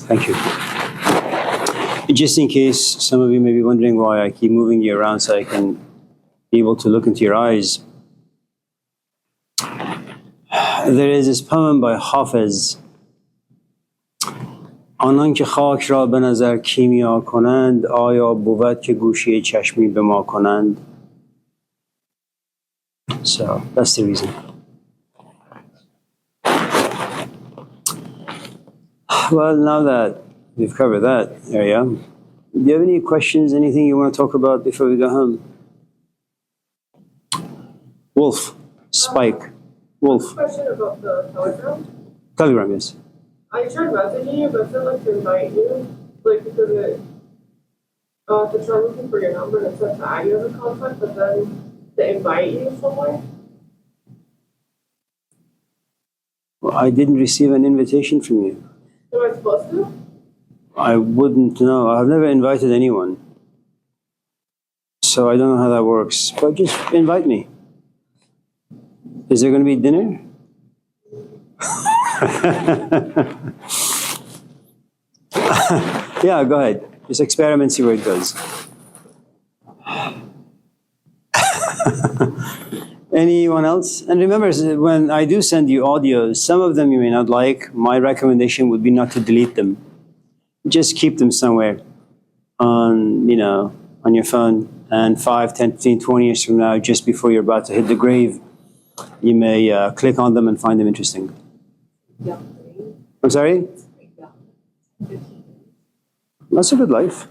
Thank you. Just in case some of you may be wondering why I keep moving you around so I can be able to look into your eyes. There is this poem by Hafiz. آنان که خاک را به نظر کیمیا کنند آیا بود که گوشه چشمی به ما کنند. So that's the reason. Well, now that we've covered that area, do you have any questions, anything you want to talk about before we go home? Wolf, Spike, Wolf. Question about the Telegram. Telegram, yes. I tried messaging you, but it said like to invite you, like because it to try looking for your number and it said to add you as a contact, but then to invite you somewhere. Well, I didn't receive an invitation from you. Am I supposed to? I wouldn't know. I've never invited anyone. So I don't know how that works. But just invite me. Is there going to be dinner? Yeah, go ahead. Just experiment, see where it goes. Anyone else? And remember, when I do send you audios, some of them you may not like. My recommendation would be not to delete them. Just keep them somewhere on, on your phone. And 5, 10, 15, 20 years from now, just before you're about to hit the grave, you may click on them and find them interesting. Yeah. I'm sorry? That's a good life.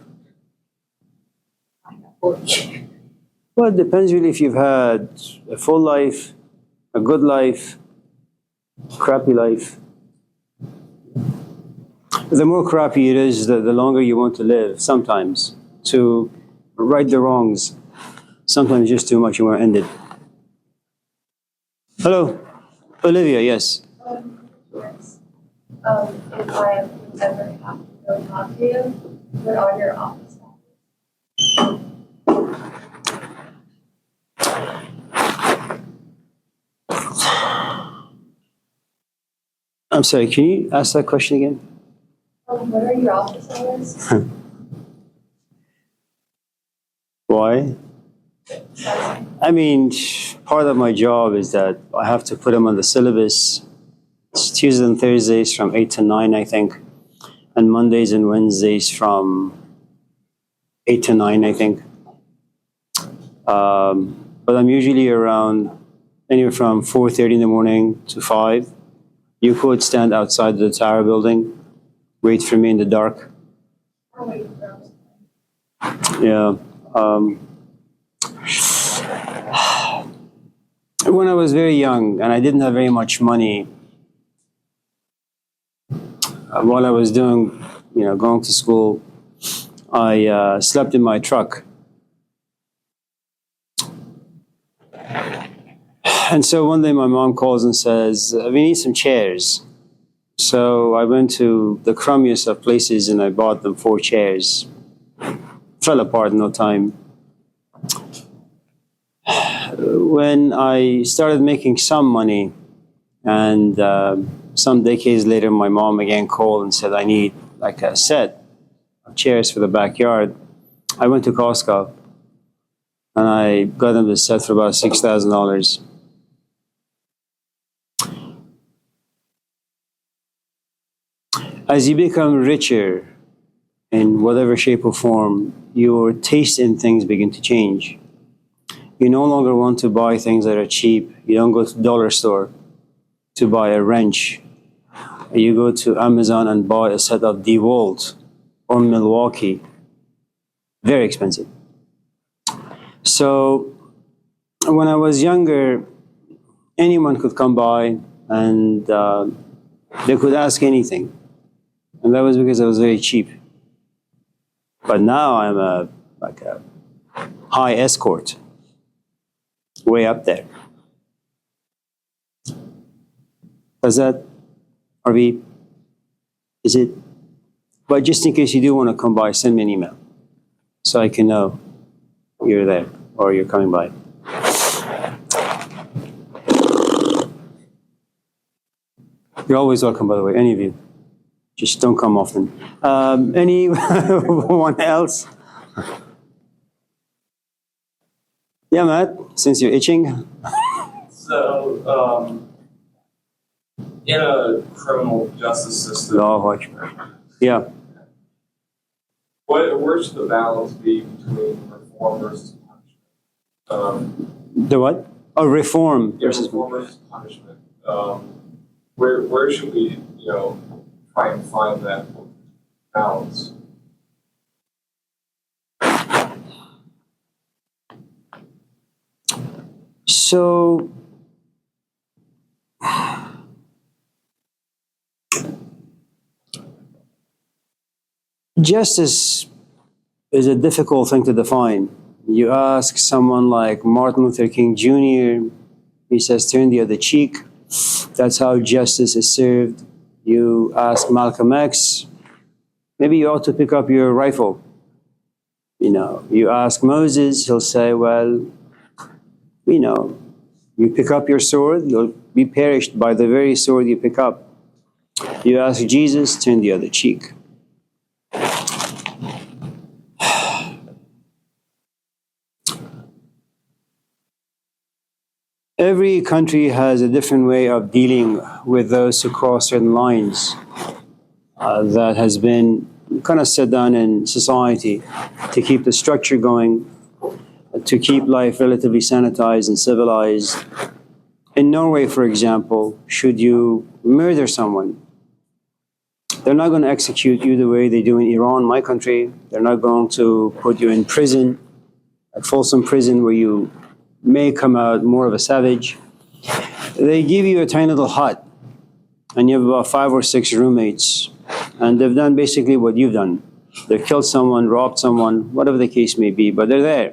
Well, it depends really if you've had a full life, a good life, crappy life. The more crappy it is, the longer you want to live, sometimes, to right the wrongs. Sometimes just too much, you want to end it. Hello, Olivia, yes. Yes. If I ever have to go talk to you, what are your office hours? I'm sorry, can you ask that question again? What are your office hours? Why? I mean, part of my job is that I have to put them on the syllabus. It's Tuesdays and Thursdays from 8 to 9, I think. And Mondays and Wednesdays from 8 to 9, I think. But I'm usually around anywhere from 4:30 in the morning to 5. You could stand outside the tower building, wait for me in the dark. I'll wait for hours. Yeah. When I was very young and I didn't have very much money, while I was doing, going to school, I slept in my truck. And so one day my mom calls and says, we need some chairs. So I went to the crummiest of places and I bought them 4 chairs. Fell apart in no time. When I started making some money, and some decades later, my mom again called and said, I need like a set of chairs for the backyard. I went to Costco and I got them the set for about $6,000. As you become richer in whatever shape or form, your taste in things begin to change. You no longer want to buy things that are cheap. You don't go to the dollar store to buy a wrench. You go to Amazon and buy a set of DeWalt or Milwaukee. Very expensive. So when I was younger, anyone could come by and they could ask anything. And that was because I was very cheap. But now I'm a high escort, way up there. Does that, RV, is it? But just in case you do want to come by, send me an email so I can know you're there or you're coming by. You're always welcome, by the way, any of you. Just don't come often. Anyone else? Yeah, Matt, since you're itching. So, in a criminal justice system, Allahu Akbar. Yeah. where should the balance be between reform versus punishment? The what? Oh, reform Yeah, versus. reform versus punishment. Where should we, try and find that balance? So, justice is a difficult thing to define. You ask someone like Martin Luther King Jr., he says, turn the other cheek. That's how justice is served. You ask Malcolm X, maybe you ought to pick up your rifle. You ask Moses, he'll say, well, you pick up your sword, you'll be perished by the very sword you pick up. You ask Jesus, turn the other cheek. Every country has a different way of dealing with those who cross certain lines that has been kind of set down in society to keep the structure going, to keep life relatively sanitized and civilized. In Norway, for example, should you murder someone, they're not going to execute you the way they do in Iran, my country. They're not going to put you in prison, at Folsom Prison, where you may come out more of a savage. They give you a tiny little hut, and you have about 5 or 6 roommates, and they've done basically what you've done. They've killed someone, robbed someone, whatever the case may be, but they're there.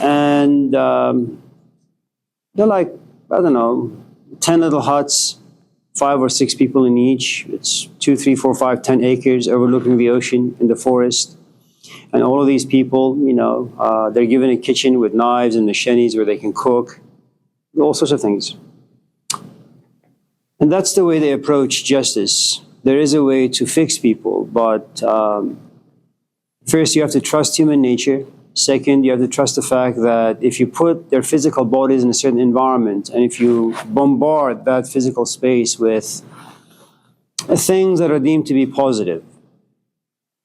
And they're like, I don't know, 10 little huts, 5 or 6 people in each. It's 2, 3, 4, 5, 10 acres overlooking the ocean in the forest. And all of these people, they're given a kitchen with knives and machetes where they can cook, all sorts of things. And that's the way they approach justice. There is a way to fix people, but first you have to trust human nature. Second, you have to trust the fact that if you put their physical bodies in a certain environment, and if you bombard that physical space with things that are deemed to be positive,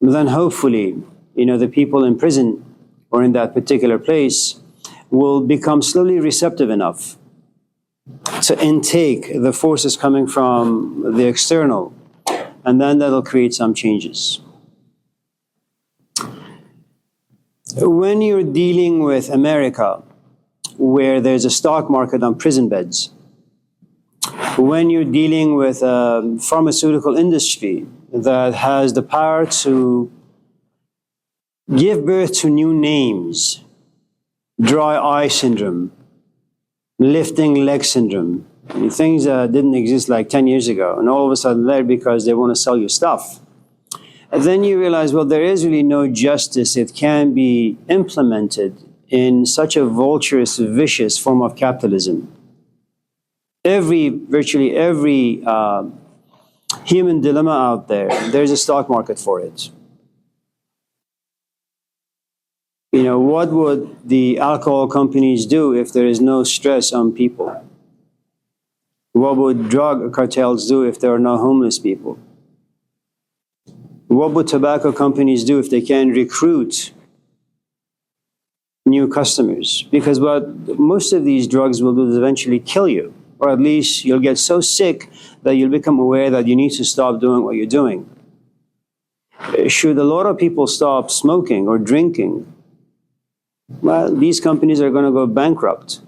then hopefully, the people in prison or in that particular place will become slowly receptive enough to intake the forces coming from the external, and then that'll create some changes. When you're dealing with America, where there's a stock market on prison beds, when you're dealing with a pharmaceutical industry that has the power to give birth to new names, dry eye syndrome, lifting leg syndrome, things that didn't exist like 10 years ago, and all of a sudden they're because they want to sell you stuff. And then you realize, well, there is really no justice that can be implemented in such a vulturous, vicious form of capitalism. Virtually every human dilemma out there, there's a stock market for it. What would the alcohol companies do if there is no stress on people? What would drug cartels do if there are no homeless people? What would tobacco companies do if they can recruit new customers? Because what most of these drugs will do is eventually kill you, or at least you'll get so sick that you'll become aware that you need to stop doing what you're doing. Should a lot of people stop smoking or drinking, well, these companies are going to go bankrupt.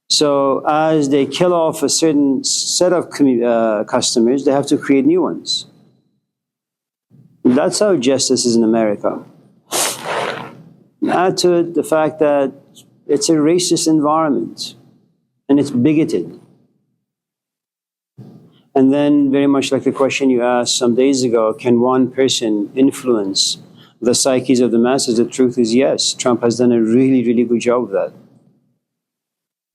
So as they kill off a certain set of customers, they have to create new ones. That's how justice is in America. Add to it the fact that it's a racist environment and it's bigoted. And then, very much like the question you asked some days ago, can one person influence the psyches of the masses? The truth is yes. Trump has done a really, really good job of that.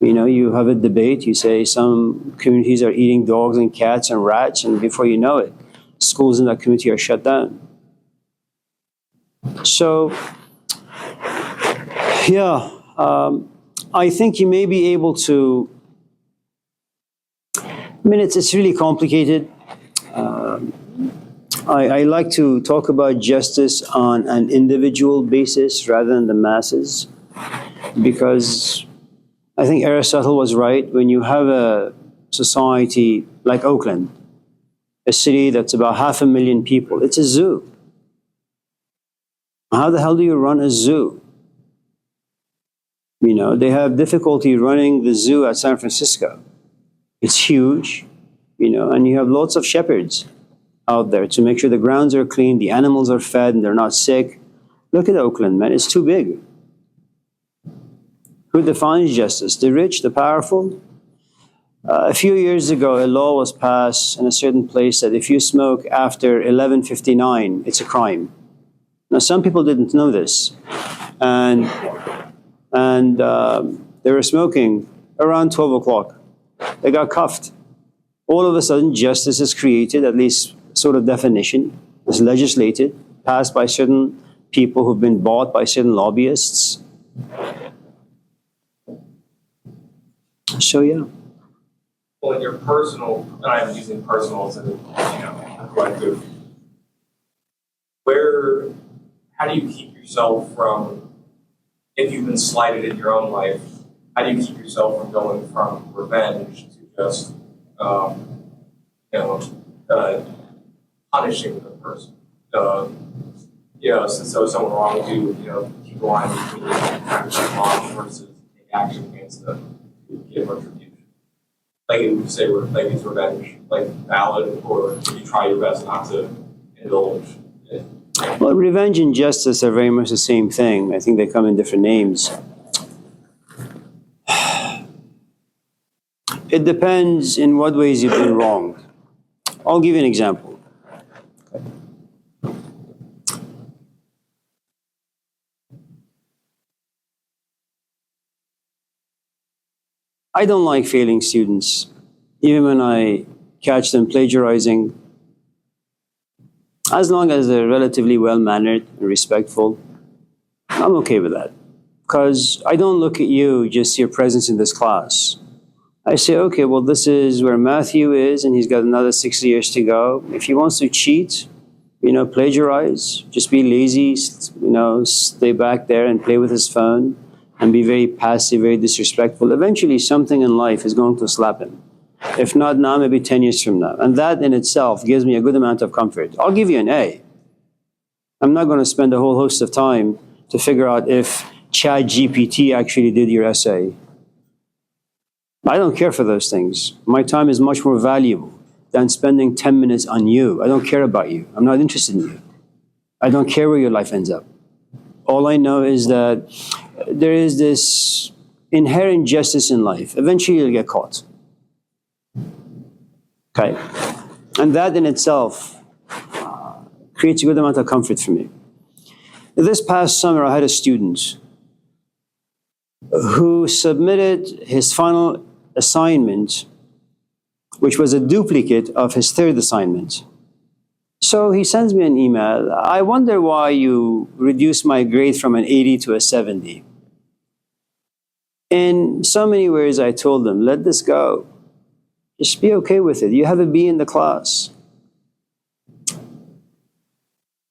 You know, you have a debate, you say some communities are eating dogs and cats and rats, and before you know it, schools in that community are shut down. So, yeah, I think you may be able to. I mean, it's really complicated. I like to talk about justice on an individual basis rather than the masses, because I think Aristotle was right. When you have a society like Oakland, a city that's about 500,000 people, it's a zoo. How the hell do you run a zoo? You know, they have difficulty running the zoo at San Francisco. It's huge, you know, and you have lots of shepherds out there to make sure the grounds are clean, the animals are fed, and they're not sick. Look at Oakland, man. It's too big. Who defines justice? The rich, the powerful? A few years ago, a law was passed in a certain place that if you smoke after 11:59, it's a crime. Now, some people didn't know this, and they were smoking around 12 o'clock. They got cuffed. All of a sudden, justice is created, at least sort of definition, is legislated, passed by certain people who've been bought by certain lobbyists. So, yeah. Well, in your personal, and I'm using personal as a collective, how do you keep yourself from, if you've been slighted in your own life, how do you keep yourself from going from revenge to just, punishing the person? So someone wronged you, keep the line between trying to cut off versus take action against them to give retribution. Like, would you say, is revenge valid, or do you try your best not to indulge it? Well, revenge and justice are very much the same thing. I think they come in different names. It depends in what ways you've been wronged. I'll give you an example. I don't like failing students. Even when I catch them plagiarizing, as long as they're relatively well-mannered and respectful, I'm okay with that. Because I don't look at you, just your presence in this class. I say, okay, well, this is where Matthew is, and he's got another 6 years to go. If he wants to cheat, plagiarize, just be lazy, stay back there and play with his phone and be very passive, very disrespectful, eventually something in life is going to slap him. If not now, maybe 10 years from now. And that in itself gives me a good amount of comfort. I'll give you an A. I'm not going to spend a whole host of time to figure out if ChatGPT actually did your essay. I don't care for those things. My time is much more valuable than spending 10 minutes on you. I don't care about you. I'm not interested in you. I don't care where your life ends up. All I know is that there is this inherent justice in life. Eventually you'll get caught. Okay? And that in itself creates a good amount of comfort for me. This past summer, I had a student who submitted his final assignment, which was a duplicate of his third assignment. So he sends me an email. I wonder why you reduced my grade from an 80 to a 70. In so many words, I told him, let this go. Just be okay with it. You have a B in the class.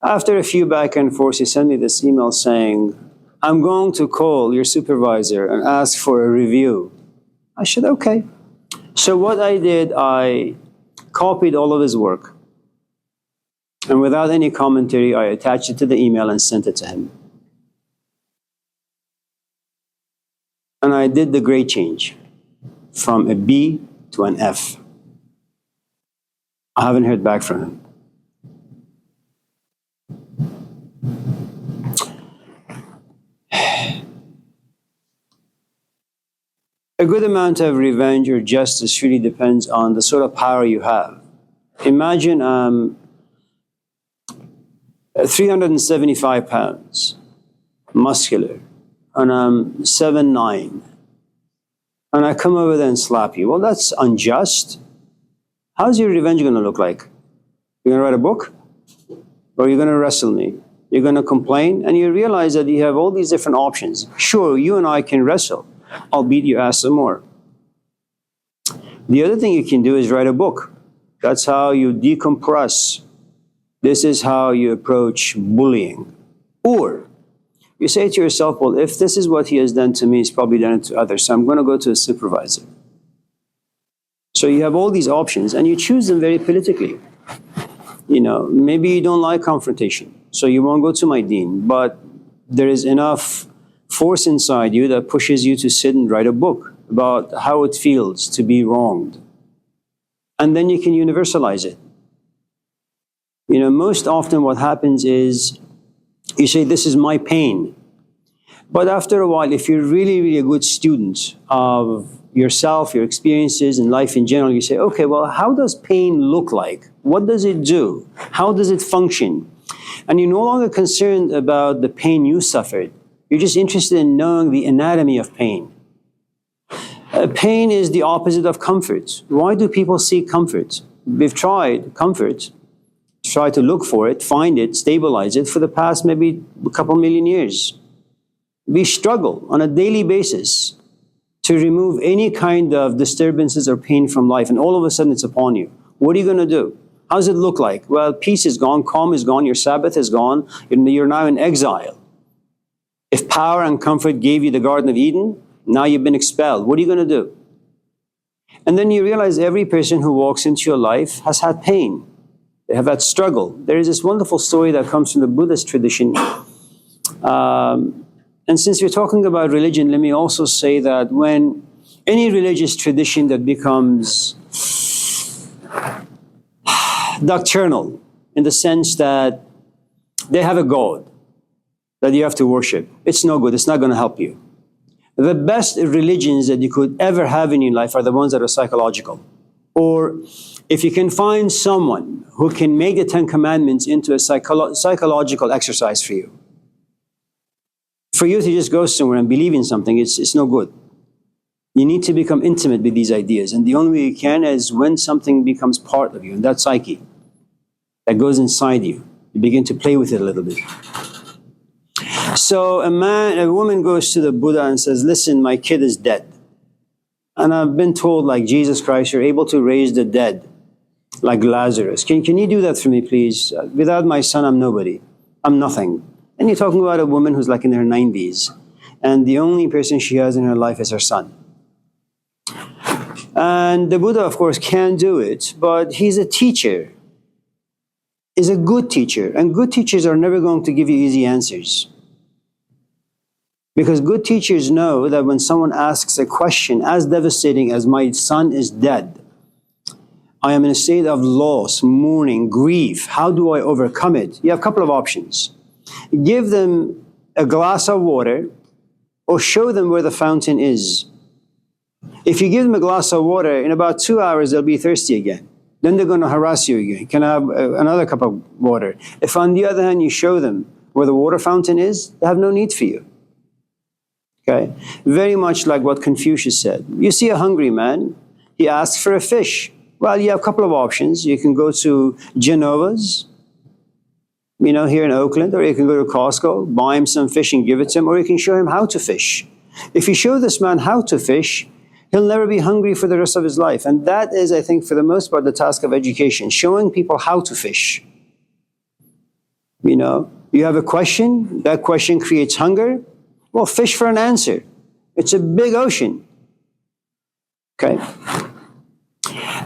After a few back and forth, he sent me this email saying, I'm going to call your supervisor and ask for a review. I said, okay. So what I did, I copied all of his work. And without any commentary, I attached it to the email and sent it to him. And I did the grade change from a B to an F. I haven't heard back from him. A good amount of revenge or justice really depends on the sort of power you have. Imagine 375 pounds, muscular, and I'm 7'9". and I come over there and slap you. Well, that's unjust. How's your revenge going to look like? You're going to write a book? Or you're going to wrestle me? You're going to complain? And you realize that you have all these different options. Sure, you and I can wrestle. I'll beat your ass some more. The other thing you can do is write a book. That's how you decompress. This is how you approach bullying. Or you say to yourself, well, if this is what he has done to me, he's probably done it to others, so I'm going to go to a supervisor. So you have all these options, and you choose them very politically. Maybe you don't like confrontation, so you won't go to my dean, but there is enough force inside you that pushes you to sit and write a book about how it feels to be wronged. And then you can universalize it. Most often what happens is you say, this is my pain. But after a while, if you're really, really a good student of yourself, your experiences, and life in general, you say, okay, well, how does pain look like? What does it do? How does it function? And you're no longer concerned about the pain you suffered. You're just interested in knowing the anatomy of pain. Pain is the opposite of comfort. Why do people seek comfort? We've tried comfort, try to look for it, find it, stabilize it for the past maybe a couple million years. We struggle on a daily basis to remove any kind of disturbances or pain from life, and all of a sudden it's upon you. What are you going to do? How does it look like? Well, peace is gone, calm is gone, your Sabbath is gone, you're now in exile. If power and comfort gave you the Garden of Eden, now you've been expelled. What are you going to do? And then you realize every person who walks into your life has had pain. They have had struggle. There is this wonderful story that comes from the Buddhist tradition. And since we're talking about religion, let me also say that when any religious tradition that becomes doctrinal, in the sense that they have a god that you have to worship, it's no good. It's not going to help you. The best religions that you could ever have in your life are the ones that are psychological. Or if you can find someone who can make the Ten Commandments into a psychological exercise for you. For you to just go somewhere and believe in something, it's no good. You need to become intimate with these ideas. And the only way you can is when something becomes part of you, and that psyche that goes inside you. You begin to play with it a little bit. So a woman goes to the Buddha and says, listen, my kid is dead. And I've been told, like Jesus Christ, you're able to raise the dead, like Lazarus. Can you do that for me, please? Without my son, I'm nobody. I'm nothing. And you're talking about a woman who's like in her 90s. And the only person she has in her life is her son. And the Buddha, of course, can do it, but he's a teacher. He's a good teacher. And good teachers are never going to give you easy answers. Because good teachers know that when someone asks a question as devastating as my son is dead, I am in a state of loss, mourning, grief. How do I overcome it? You have a couple of options. Give them a glass of water or show them where the fountain is. If you give them a glass of water, in about 2 hours, they'll be thirsty again. Then they're going to harass you again. Can I have another cup of water? If on the other hand, you show them where the water fountain is, they have no need for you. Okay? Very much like what Confucius said. You see a hungry man, he asks for a fish. Well, you have a couple of options. You can go to Genova's, here in Oakland, or you can go to Costco, buy him some fish and give it to him, or you can show him how to fish. If you show this man how to fish, he'll never be hungry for the rest of his life. And that is, I think, for the most part, the task of education, showing people how to fish. You have a question, that question creates hunger. Well, fish for an answer. It's a big ocean. Okay?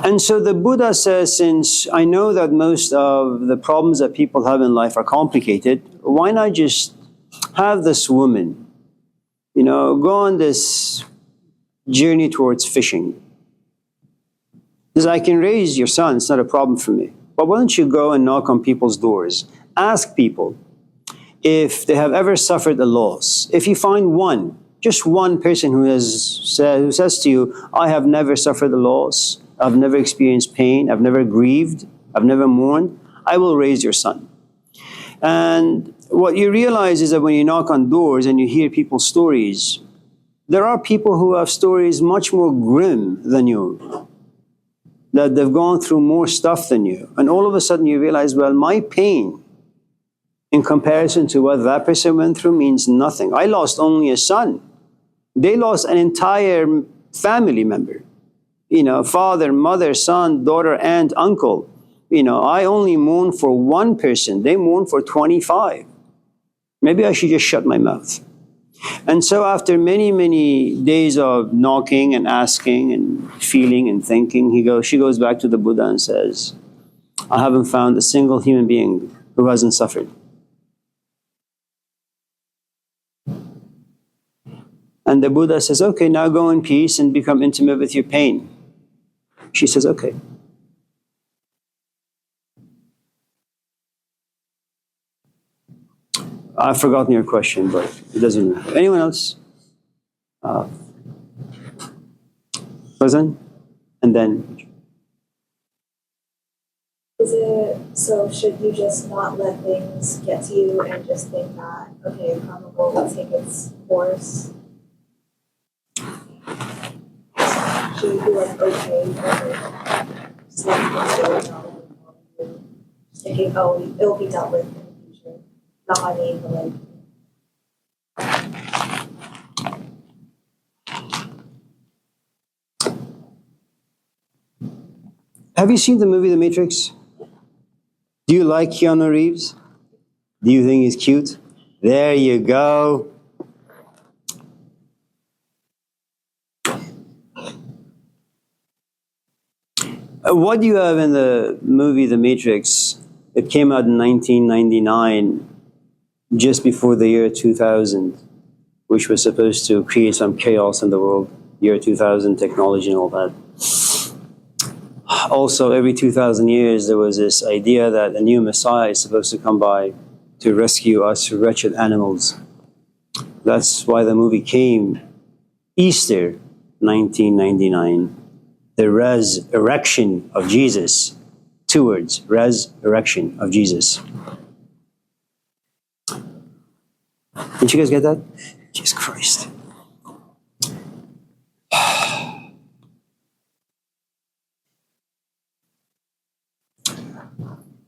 And so the Buddha says, since I know that most of the problems that people have in life are complicated, why not just have this woman, go on this journey towards fishing? Because I can raise your son, it's not a problem for me. But why don't you go and knock on people's doors? Ask people if they have ever suffered a loss. If you find one, just one person who says to you, I have never suffered a loss, I've never experienced pain, I've never grieved, I've never mourned, I will raise your son. And what you realize is that when you knock on doors and you hear people's stories, There are people who have stories much more grim than you, that they've gone through more stuff than you. And all of a sudden you realize, well, my pain in comparison to what that person went through means nothing. I lost only a son. They lost an entire family member. Father, mother, son, daughter, aunt, uncle. I only mourn for one person. They mourn for 25. Maybe I should just shut my mouth. And so after many, many days of knocking and asking and feeling and thinking, she goes back to the Buddha and says, I haven't found a single human being who hasn't suffered. And the Buddha says, okay, now go in peace and become intimate with your pain. She says, okay. I've forgotten your question, but it doesn't matter. Anyone else? Fazan? And then? So should you just not let things get to you and just think that, okay, karma will take its course? Should you be like, okay, just let things go, thinking, oh, it'll be dealt with in the future. Not my name, but like. Have you seen the movie The Matrix? Do you like Keanu Reeves? Do you think he's cute? There you go. What do you have in the movie The Matrix? It came out in 1999, just before the year 2000, which was supposed to create some chaos in the world. Year 2000, technology and all that. Also, every 2,000 years, there was this idea that a new Messiah is supposed to come by to rescue us wretched animals. That's why the movie came. Easter 1999. The resurrection of Jesus. 2 words, resurrection of Jesus. Did you guys get that? Jesus Christ.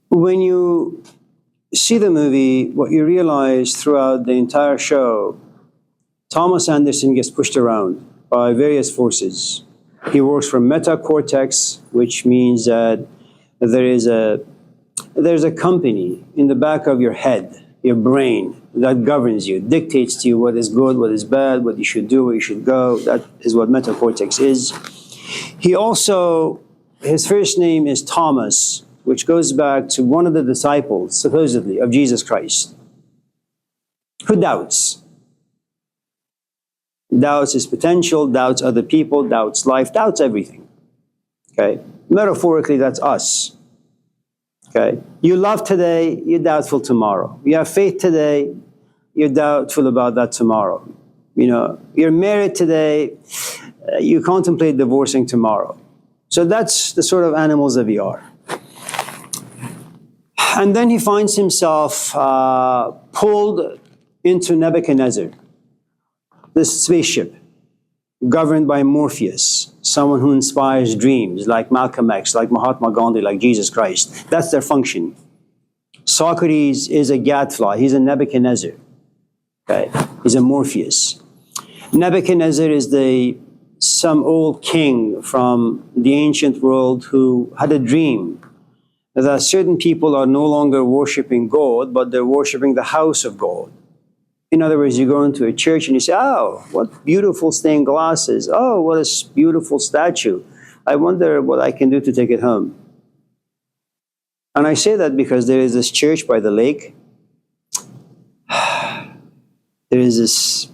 When you see the movie, what you realize throughout the entire show, Thomas Anderson gets pushed around by various forces. He works for metacortex, which means that there's a company in the back of your head, your brain, that governs you, dictates to you what is good, what is bad, what you should do, where you should go. That is what metacortex is. He also, his first name is Thomas, which goes back to one of the disciples, supposedly, of Jesus Christ, who doubts. Doubts his potential, doubts other people, doubts life, doubts everything. Okay? Metaphorically, that's us. Okay? You love today, you're doubtful tomorrow. You have faith today, you're doubtful about that tomorrow. You're married today, you contemplate divorcing tomorrow. So that's the sort of animals that we are. And then he finds himself pulled into Nebuchadnezzar, this spaceship, governed by Morpheus, someone who inspires dreams, like Malcolm X, like Mahatma Gandhi, like Jesus Christ. That's their function. Socrates is a gadfly. He's a Nebuchadnezzar. Okay? He's a Morpheus. Nebuchadnezzar is some old king from the ancient world who had a dream that certain people are no longer worshiping God, but they're worshiping the house of God. In other words, you go into a church and you say, oh, what beautiful stained glasses. Oh, what a beautiful statue. I wonder what I can do to take it home. And I say that because there is this church by the lake. There is this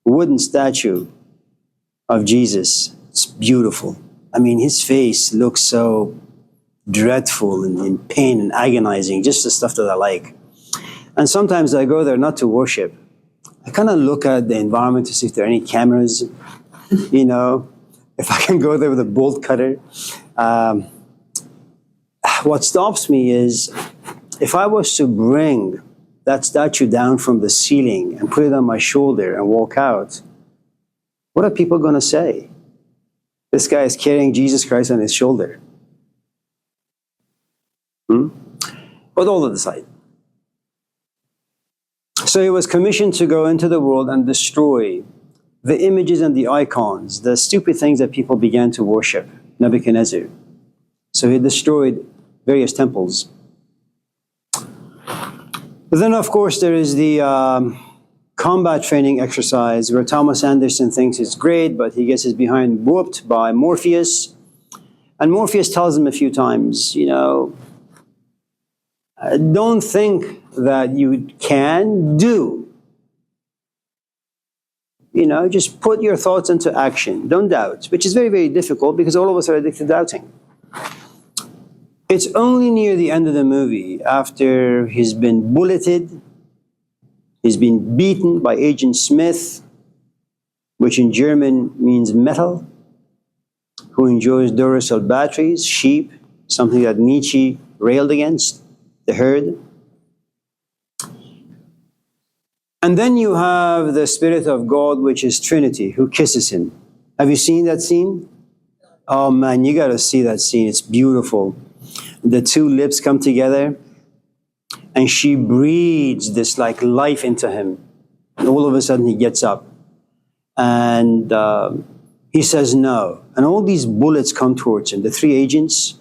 wooden statue of Jesus. It's beautiful. I mean, his face looks so dreadful and in pain and agonizing, just the stuff that I like. And sometimes I go there not to worship. I kind of look at the environment to see if there are any cameras, if I can go there with a bolt cutter. What stops me is if I was to bring that statue down from the ceiling and put it on my shoulder and walk out, What are people going to say? This guy is carrying Jesus Christ on his shoulder. But all aside. So he was commissioned to go into the world and destroy the images and the icons, the stupid things that people began to worship, Nebuchadnezzar. So he destroyed various temples. But then, of course, there is the combat training exercise where Thomas Anderson thinks it's great, but he gets his behind whooped by Morpheus. And Morpheus tells him a few times, don't think that you can do. Just put your thoughts into action. Don't doubt, which is very, very difficult because all of us are addicted to doubting. It's only near the end of the movie, after he's been bulleted, he's been beaten by Agent Smith, which in German means metal, who enjoys Duracell batteries, sheep, something that Nietzsche railed against, the herd. And then you have the Spirit of God, which is Trinity, who kisses him. Have you seen that scene? Oh man, you got to see that scene. It's beautiful. The two lips come together, and she breathes this like life into him. And all of a sudden he gets up, and he says no. And all these bullets come towards him. The three agents,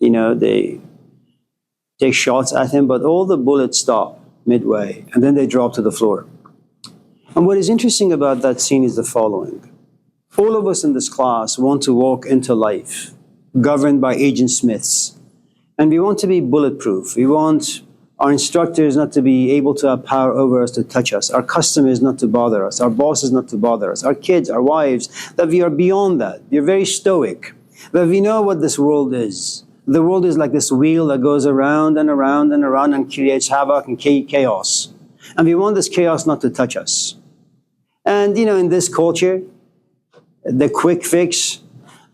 they take shots at him, but all the bullets stop midway, and then they drop to the floor. And what is interesting about that scene is the following. All of us in this class want to walk into life governed by Agent Smiths. And we want to be bulletproof. We want our instructors not to be able to have power over us, to touch us, our customers not to bother us, our bosses not to bother us, our kids, our wives, that we are beyond that. We're very stoic, that we know what this world is. The world is like this wheel that goes around and around and around and creates havoc and chaos. And we want this chaos not to touch us. And, in this culture, the quick fix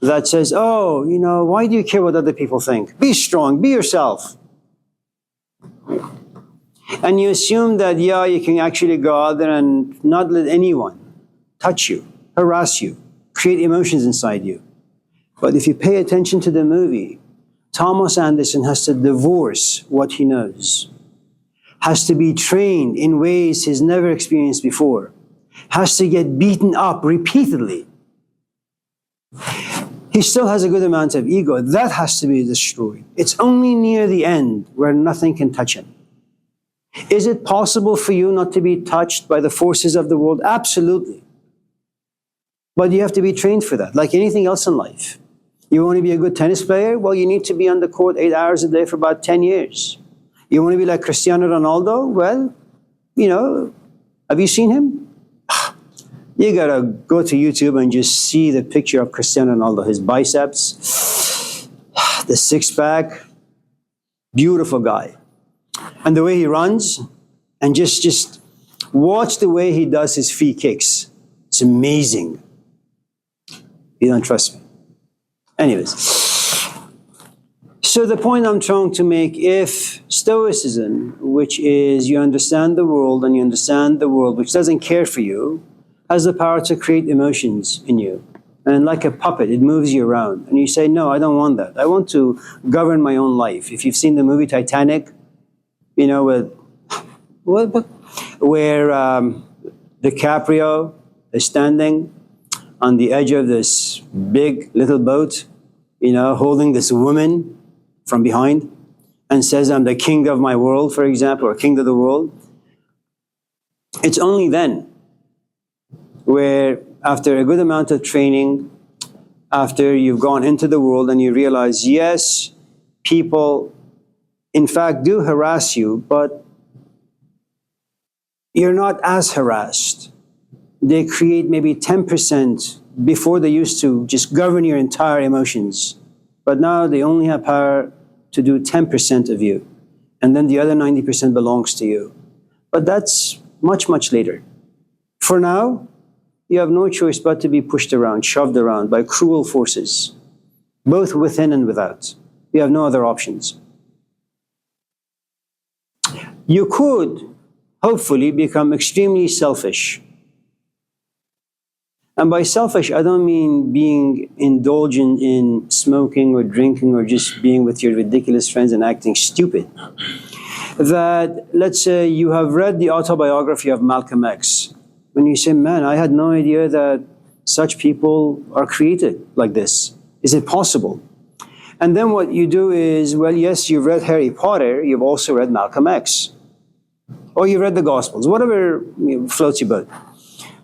that says, why do you care what other people think? Be strong, be yourself. And you assume that, you can actually go out there and not let anyone touch you, harass you, create emotions inside you. But if you pay attention to the movie, Thomas Anderson has to divorce what he knows, has to be trained in ways he's never experienced before, has to get beaten up repeatedly. He still has a good amount of ego. That has to be destroyed. It's only near the end where nothing can touch him. Is it possible for you not to be touched by the forces of the world? Absolutely. But you have to be trained for that, like anything else in life. You want to be a good tennis player? Well, you need to be on the court 8 hours a day for about 10 years. You want to be like Cristiano Ronaldo? Well, have you seen him? You got to go to YouTube and just see the picture of Cristiano Ronaldo, his biceps, the six-pack, beautiful guy. And the way he runs, and just watch the way he does his free kicks. It's amazing. You don't trust me. Anyways, so the point I'm trying to make, if Stoicism, which is you understand the world and you understand the world which doesn't care for you, has the power to create emotions in you. And like a puppet, it moves you around. And you say, no, I don't want that. I want to govern my own life. If you've seen the movie Titanic, where DiCaprio is standing on the edge of this big little boat, holding this woman from behind and says, I'm the king of my world, for example, or king of the world. It's only then where, after a good amount of training, after you've gone into the world and you realize, yes, people in fact do harass you, but you're not as harassed. They create maybe 10%. Before, they used to just govern your entire emotions. But now they only have power to do 10% of you. And then the other 90% belongs to you. But that's much, much later. For now, you have no choice but to be pushed around, shoved around by cruel forces, both within and without. You have no other options. You could, hopefully, become extremely selfish. And by selfish, I don't mean being indulgent in smoking or drinking or just being with your ridiculous friends and acting stupid. That, let's say you have read the autobiography of Malcolm X. When you say, man, I had no idea that such people are created like this. Is it possible? And then what you do is, well, yes, you've read Harry Potter, you've also read Malcolm X. Or you read the Gospels, whatever floats your boat.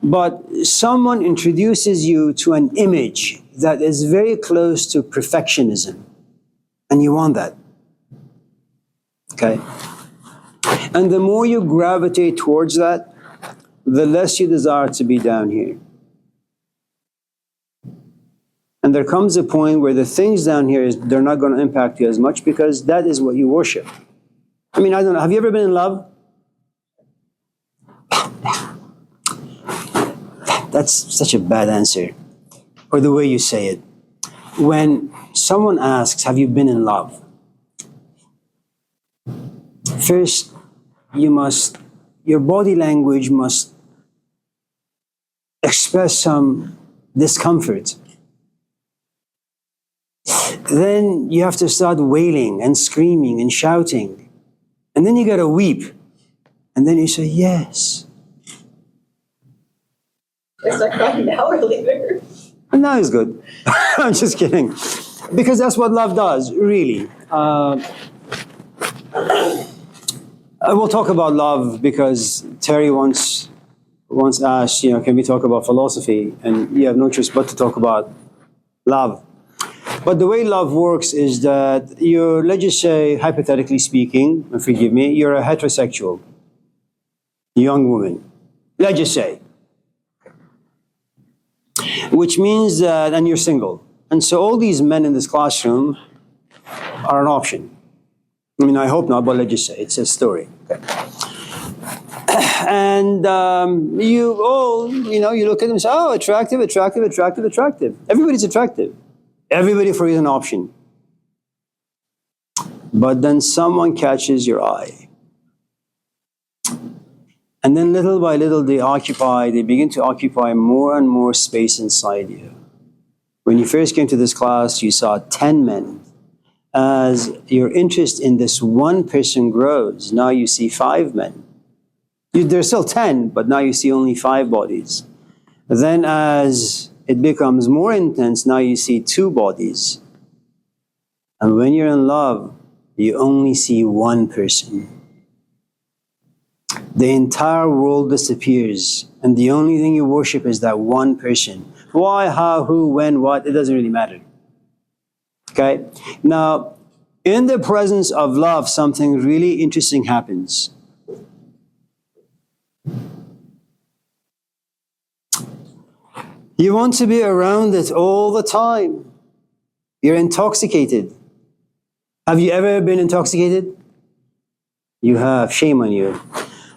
But someone introduces you to an image that is very close to perfectionism, and you want that. Okay? And the more you gravitate towards that, the less you desire to be down here. And there comes a point where the things down here, they're not going to impact you as much because that is what you worship. I mean, I don't know, have you ever been in love? That's such a bad answer, or the way you say it. When someone asks, have you been in love? First, your body language must express some discomfort. Then you have to start wailing and screaming and shouting. And then you gotta weep. And then you say, yes. It's like about an hour later. And that is good. I'm just kidding. Because that's what love does, really. We'll talk about love because Terry once asked, can we talk about philosophy? And you have no choice but to talk about love. But the way love works is that let's just say, hypothetically speaking, and forgive me, you're a heterosexual young woman. Let's just say. Which means that, and you're single. And so all these men in this classroom are an option. I mean, I hope not, but let's just say it's a story. Okay. And you all, you look at them and say, oh, attractive. Everybody's attractive. Everybody for you is an option. But then someone catches your eye. And then little by little they begin to occupy more and more space inside you. When you first came to this class, you saw 10 men. As your interest in this one person grows, now you see 5 men. There's still 10, but now you see only 5 bodies. Then as it becomes more intense, now you see 2 bodies. And when you're in love, you only see one person. The entire world disappears, and the only thing you worship is that one person. Why, how, who, when, what, it doesn't really matter. Okay? Now, in the presence of love, something really interesting happens. You want to be around it all the time. You're intoxicated. Have you ever been intoxicated? You have. Shame on you.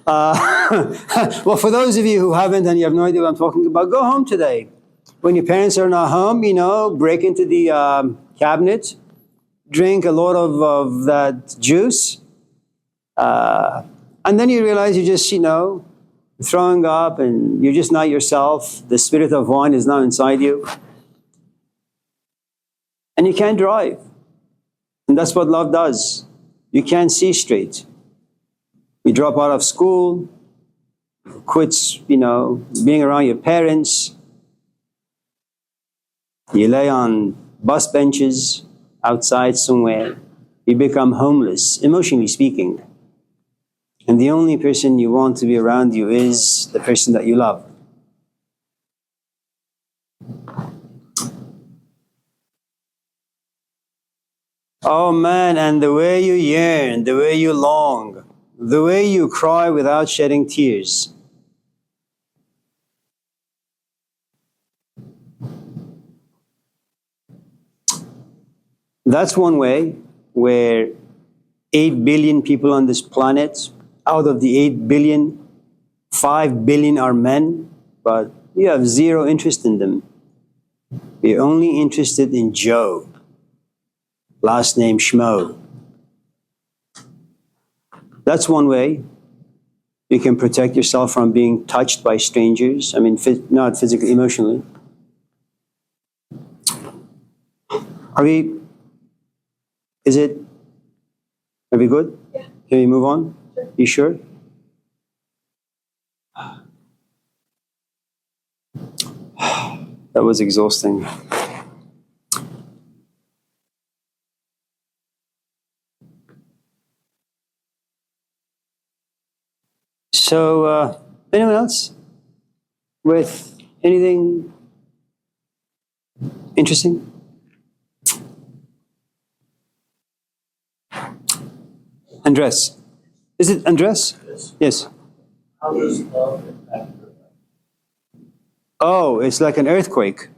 Well, for those of you who haven't and you have no idea what I'm talking about, go home today. When your parents are not home, break into the cabinet, drink a lot of that juice, and then you realize you're just, throwing up and you're just not yourself. The spirit of wine is now inside you. And you can't drive. And that's what love does. You can't see straight. You drop out of school, quits, being around your parents. You lay on bus benches outside somewhere. You become homeless, emotionally speaking. And the only person you want to be around you is the person that you love. Oh man, and the way you yearn, the way you long, the way you cry without shedding tears. That's one way where 8 billion people on this planet, out of the 8 billion, 5 billion are men, but you have zero interest in them. You're only interested in Joe, last name Schmo. That's one way. You can protect yourself from being touched by strangers. I mean, not physically, emotionally. Are we? Is it? Are we good? Yeah. Can we move on? Sure. You sure? That was exhausting. So, anyone else with anything interesting? Andres. Is it Andres? Yes. How does love impact your life? Oh, it's like an earthquake.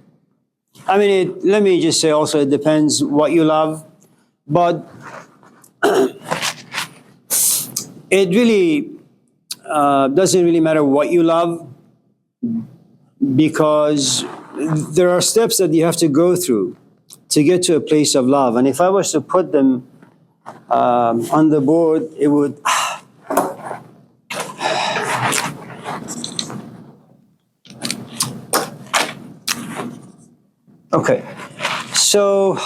I mean, let me just say also, it depends what you love, but it really doesn't really matter what you love because there are steps that you have to go through to get to a place of love. And if I was to put them on the board, it would. Okay, so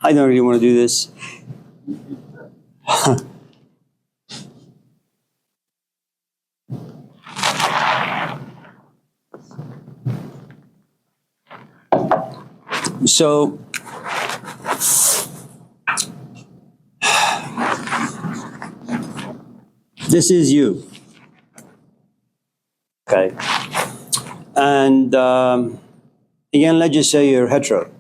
I don't really want to do this. So, this is you. Okay. And again, let's just say you're hetero.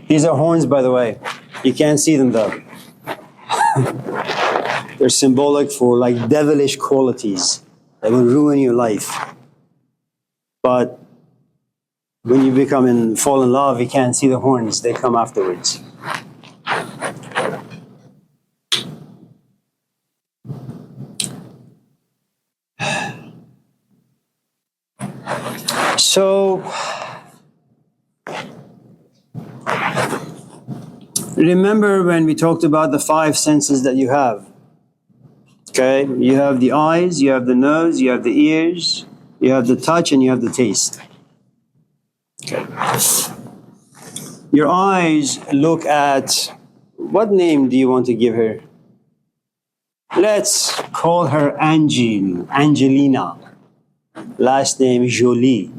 These are horns, by the way. You can't see them though. They're symbolic for like devilish qualities that will ruin your life. But when you fall in love, you can't see the horns. They come afterwards. So, remember when we talked about the 5 senses that you have? Okay, you have the eyes, you have the nose, you have the ears, you have the touch, and you have the taste. Okay. Your eyes look at, what name do you want to give her? Let's call her Angelina. Last name Jolie.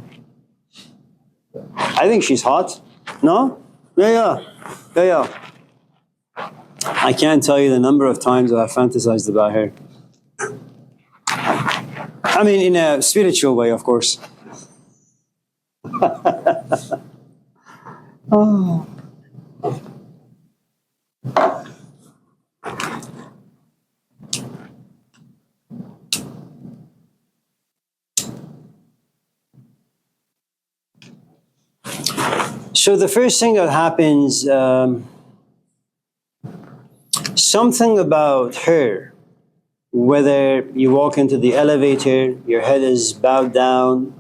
I think she's hot. No? Yeah. I can't tell you the number of times that I've fantasized about her. I mean, in a spiritual way, of course. Oh. So the first thing that happens, something about her, whether you walk into the elevator, your head is bowed down,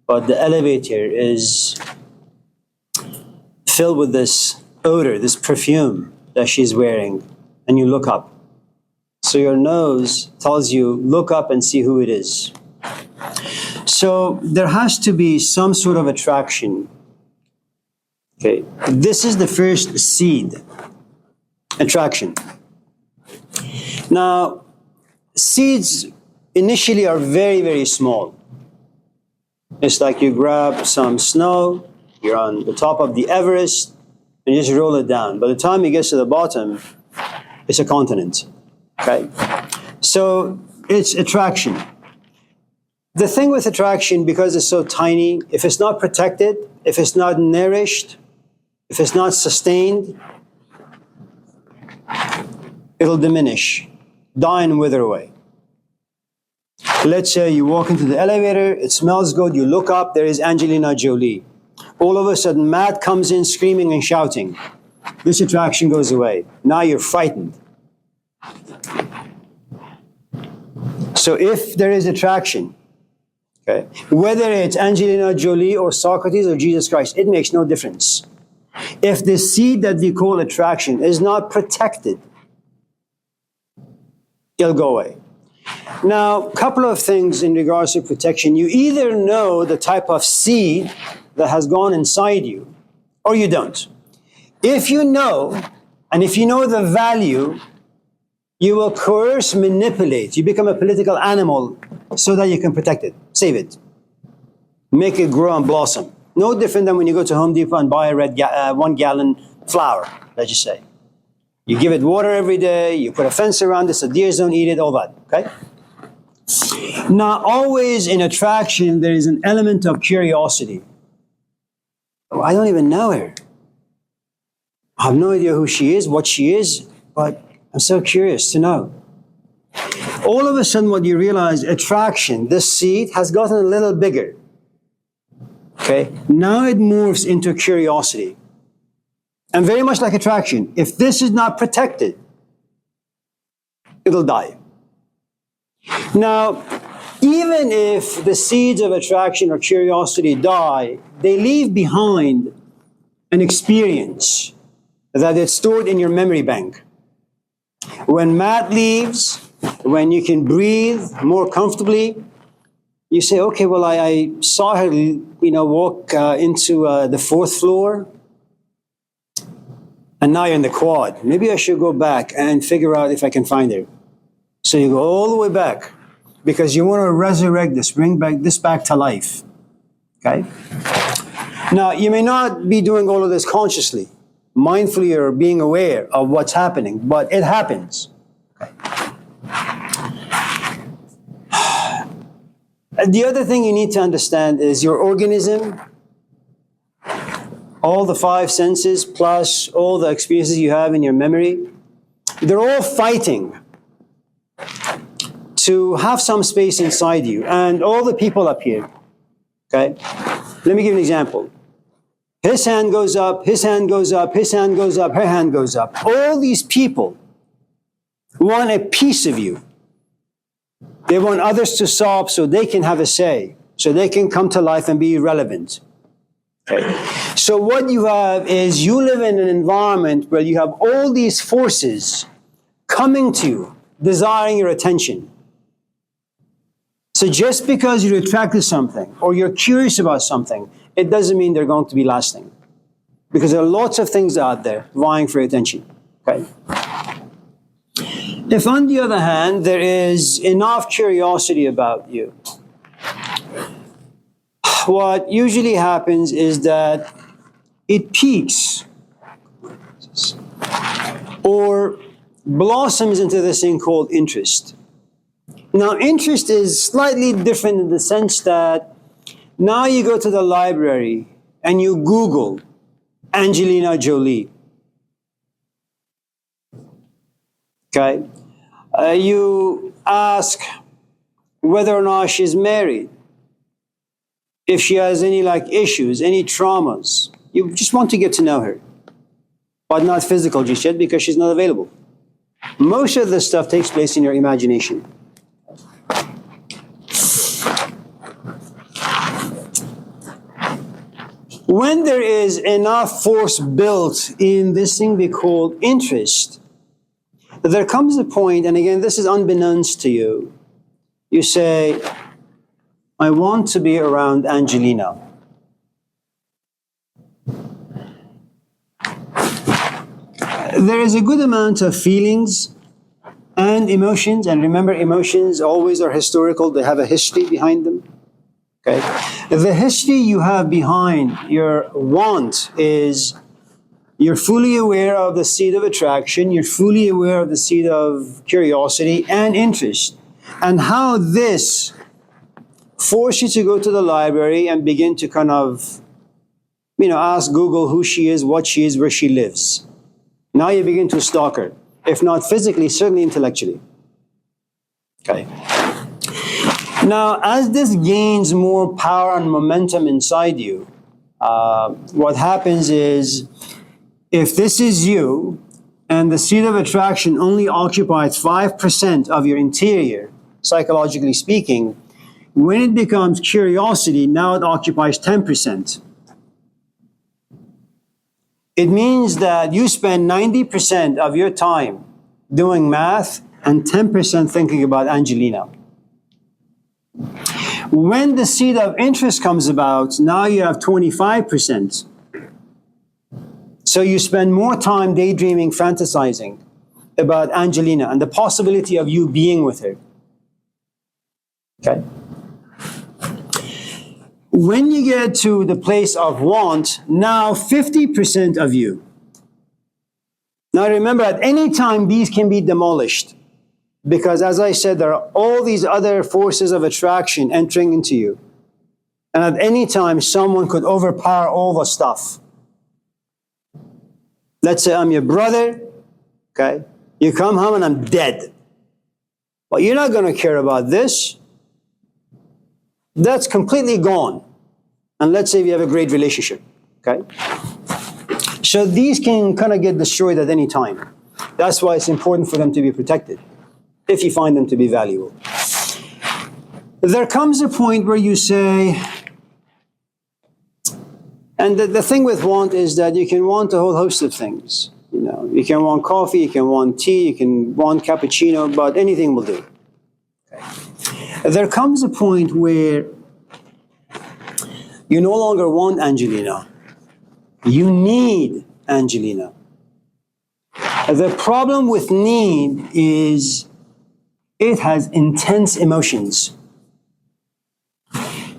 but the elevator is filled with this odor, this perfume that she's wearing, and you look up. So your nose tells you, look up and see who it is. So there has to be some sort of attraction. Okay, this is the first seed, attraction. Now, seeds initially are very, very small. It's like you grab some snow, you're on the top of the Everest, and you just roll it down. By the time it gets to the bottom, it's a continent. Okay? So it's attraction. The thing with attraction, because it's so tiny, if it's not protected, if it's not nourished, if it's not sustained, it'll diminish, die and wither away. Let's say you walk into the elevator, it smells good, you look up, there is Angelina Jolie. All of a sudden, Matt comes in screaming and shouting. This attraction goes away. Now you're frightened. So if there is attraction, Okay? Whether it's Angelina Jolie or Socrates or Jesus Christ, it makes no difference. If the seed that we call attraction is not protected, it'll go away. Now, a couple of things in regards to protection. You either know the type of seed that has gone inside you, or you don't. If you know, and if you know the value, you will coerce, manipulate. You become a political animal so that you can protect it, save it, make it grow and blossom. No different than when you go to Home Depot and buy a 1 gallon flour, let's just say. You give it water every day, you put a fence around it so deers don't eat it, all that, okay? Now, always in attraction, there is an element of curiosity. Oh, I don't even know her. I have no idea who she is, what she is, but I'm so curious to know. All of a sudden, what you realize, attraction, this seed has gotten a little bigger. Okay? Now it morphs into curiosity. And very much like attraction, if this is not protected, it'll die. Now, even if the seeds of attraction or curiosity die, they leave behind an experience that is stored in your memory bank. When Matt leaves, when you can breathe more comfortably, you say, okay, well, I saw her, walk into the 4th floor, and now you're in the quad. Maybe I should go back and figure out if I can find her. So you go all the way back because you want to resurrect this, bring this back to life. Okay? Now, you may not be doing all of this consciously, mindfully, or being aware of what's happening, but it happens. Okay. The other thing you need to understand is your organism, all the 5 senses, plus all the experiences you have in your memory, they're all fighting to have some space inside you. And all the people up here, okay? Let me give you an example. His hand goes up, his hand goes up, his hand goes up, her hand goes up. All these people want a piece of you. They want others to sob so they can have a say, so they can come to life and be relevant. Okay. So what you have is you live in an environment where you have all these forces coming to you, desiring your attention. So just because you're attracted to something or you're curious about something, it doesn't mean they're going to be lasting. Because there are lots of things out there vying for your attention. Okay? If, on the other hand, there is enough curiosity about you, what usually happens is that it peaks or blossoms into this thing called interest. Now, interest is slightly different in the sense that now you go to the library and you Google Angelina Jolie. Okay? You ask whether or not she's married, if she has any issues, any traumas. You just want to get to know her, but not physical just yet because she's not available. Most of this stuff takes place in your imagination. When there is enough force built in this thing we call interest, there comes a point, and again, this is unbeknownst to you, you say, I want to be around Angelina. There is a good amount of feelings and emotions, and remember, emotions always are historical, they have a history behind them. Okay? The history you have behind your want is you're fully aware of the seed of attraction, you're fully aware of the seed of curiosity and interest, and how this forced you to go to the library and begin to kind of, ask Google who she is, what she is, where she lives. Now you begin to stalk her, if not physically, certainly intellectually. Okay. Now, as this gains more power and momentum inside you, what happens is, if this is you, and the seed of attraction only occupies 5% of your interior, psychologically speaking, When it becomes curiosity, now it occupies 10%. It means that you spend 90% of your time doing math and 10% thinking about Angelina. When the seed of interest comes about, now you have 25%. So you spend more time daydreaming, fantasizing about Angelina and the possibility of you being with her. Okay? When you get to the place of want, now 50% of you. Now remember, at any time, these can be demolished. Because as I said, there are all these other forces of attraction entering into you. And at any time, someone could overpower all the stuff. Let's say I'm your brother, okay? You come home and I'm dead. Well, you're not going to care about this. That's completely gone. And let's say we have a great relationship, okay? So these can kind of get destroyed at any time. That's why it's important for them to be protected, if you find them to be valuable. There comes a point where you say, and the thing with want is that you can want a whole host of things. You know, you can want coffee, you can want tea, you can want cappuccino, but anything will do. Okay. There comes a point where you no longer want Angelina. You need Angelina. The problem with need is it has intense emotions.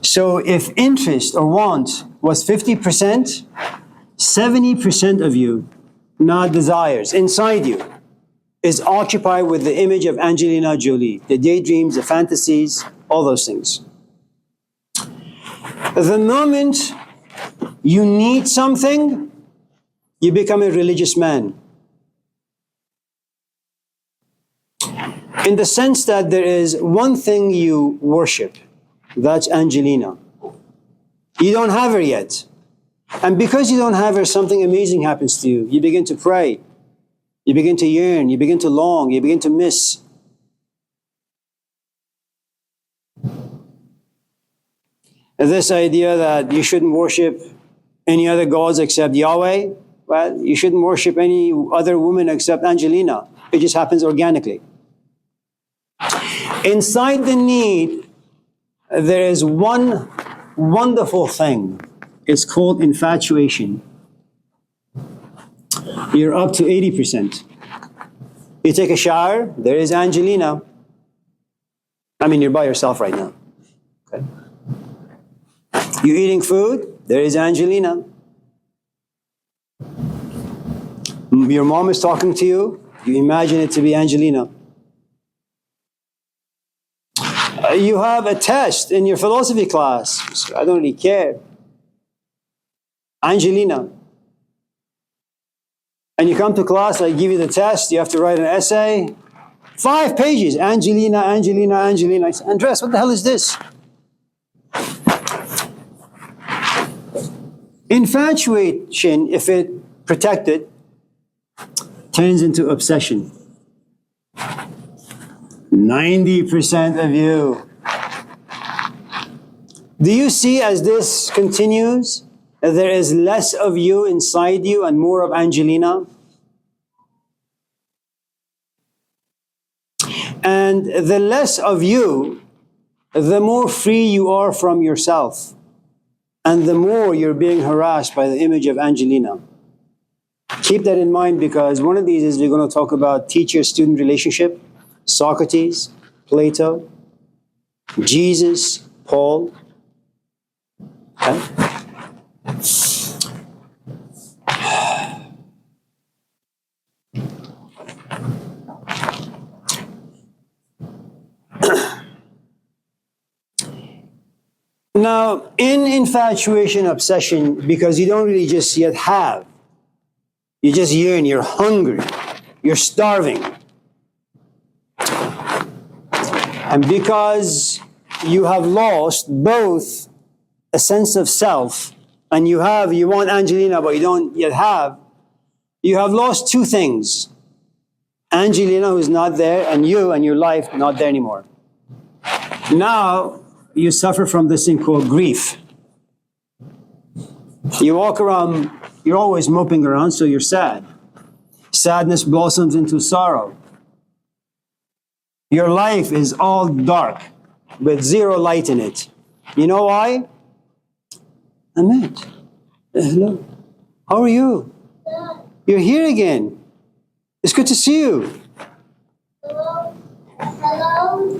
So if interest or want was 50%, 70% of you, not desires, inside you, is occupied with the image of Angelina Jolie, the daydreams, the fantasies, all those things. The moment you need something, you become a religious man. In the sense that there is one thing you worship, that's Angelina. You don't have her yet. And because you don't have her, something amazing happens to you. You begin to pray. You begin to yearn. You begin to long. You begin to miss. And this idea that you shouldn't worship any other gods except Yahweh, well, you shouldn't worship any other woman except Angelina. It just happens organically. Inside the need, there is one wonderful thing. It's called infatuation. You're up to 80%. You take a shower, there is Angelina. I mean, you're by yourself right now. Okay. You're eating food, there is Angelina. Your mom is talking to you, you imagine it to be Angelina. You have a test in your philosophy class. I don't really care. Angelina. And you come to class, I give you the test, you have to write an essay. 5 pages, Angelina, Angelina, Angelina. I said, Andres, what the hell is this? Infatuation, if it protected, turns into obsession. 90% of you. Do you see as this continues, that there is less of you inside you and more of Angelina? And the less of you, the more free you are from yourself. And the more you're being harassed by the image of Angelina. Keep that in mind, because one of these is we're going to talk about teacher-student relationship. Socrates, Plato, Jesus, Paul. Okay? Now, in infatuation, obsession, because you don't really just yet have, you just yearn, you're hungry, you're starving. And because you have lost both a sense of self, and you want Angelina, but you don't yet have, you have lost 2 things. Angelina, who's not there, and you and your life not there anymore. Now, you suffer from this thing called grief. You walk around, you're always moping around, so you're sad. Sadness blossoms into sorrow. Your life is all dark with zero light in it. You know why? Amir. Hello. How are you? You're here again. It's good to see you. Hello? Hello?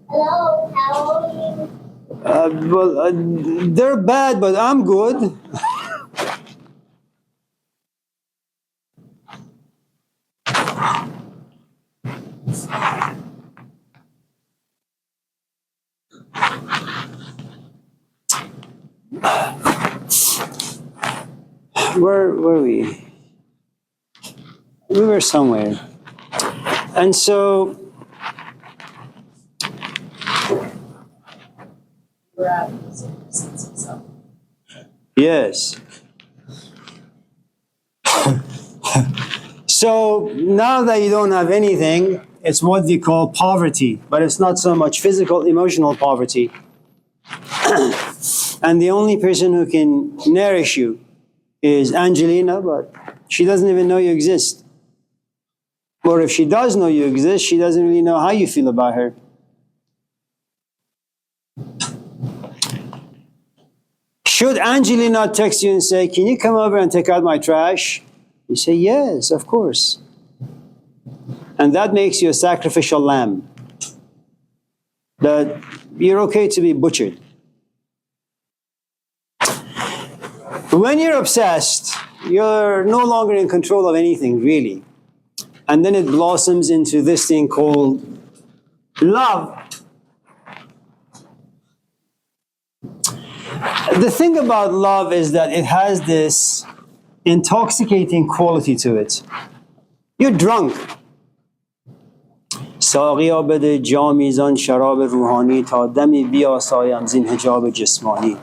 Hello? How are you? They're bad, but I'm good. Where were we? We were somewhere. And so, We're at the sense of self. yes. So now that you don't have anything, it's what we call poverty, but it's not so much physical, emotional poverty. And the only person who can nourish you is Angelina, but she doesn't even know you exist. Or if she does know you exist, she doesn't really know how you feel about her. Should Angelina text you and say, "Can you come over and take out my trash?" You say, "Yes, of course." And that makes you a sacrificial lamb. That you're okay to be butchered. When you're obsessed, you're no longer in control of anything, really. And then it blossoms into this thing called love. The thing about love is that it has this intoxicating quality to it. You're drunk. ساقیا بده جامی زان شراب روحانی تا دمی بیاسایم زین حجاب جسمانی.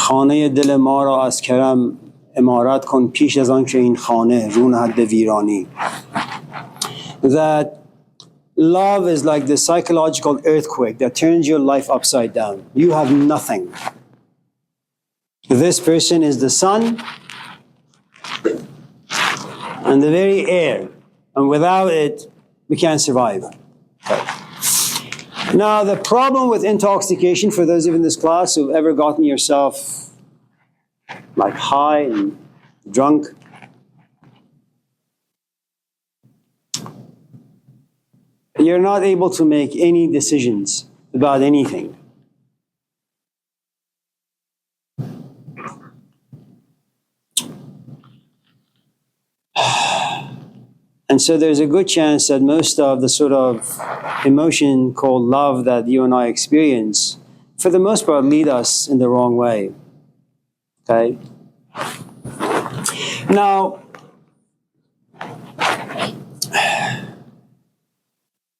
خانه دل ما را از کرم عمارت کن پیش از آن که این خانه رو نهد به ویرانی. That love is like the psychological earthquake that turns your life upside down. You have nothing. This person is the sun and the very air. And without it, we can't survive. Now, the problem with intoxication, for those of you in this class who've ever gotten yourself like high and drunk, you're not able to make any decisions about anything. And so there's a good chance that most of the sort of emotion called love that you and I experience, for the most part, lead us in the wrong way. Okay? Now,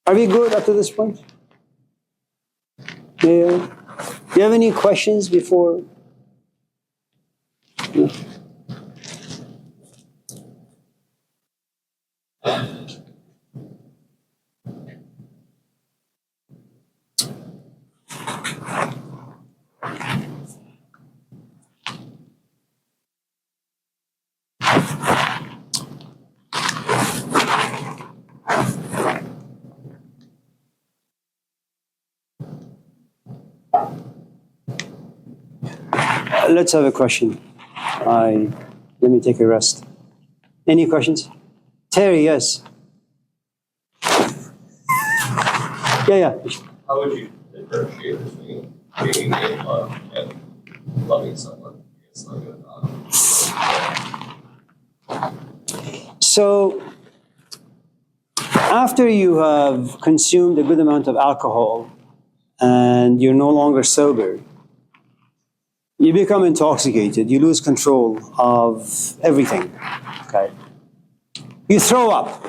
are we good up to this point? Yeah. Do you have any questions before? No? Let's have a question. Let me take a rest. Any questions? Terry, yes. Yeah. How would you differentiate between being in love and loving someone? It's like So, after you have consumed a good amount of alcohol and you're no longer sober, you become intoxicated. You lose control of everything. Okay. You throw up.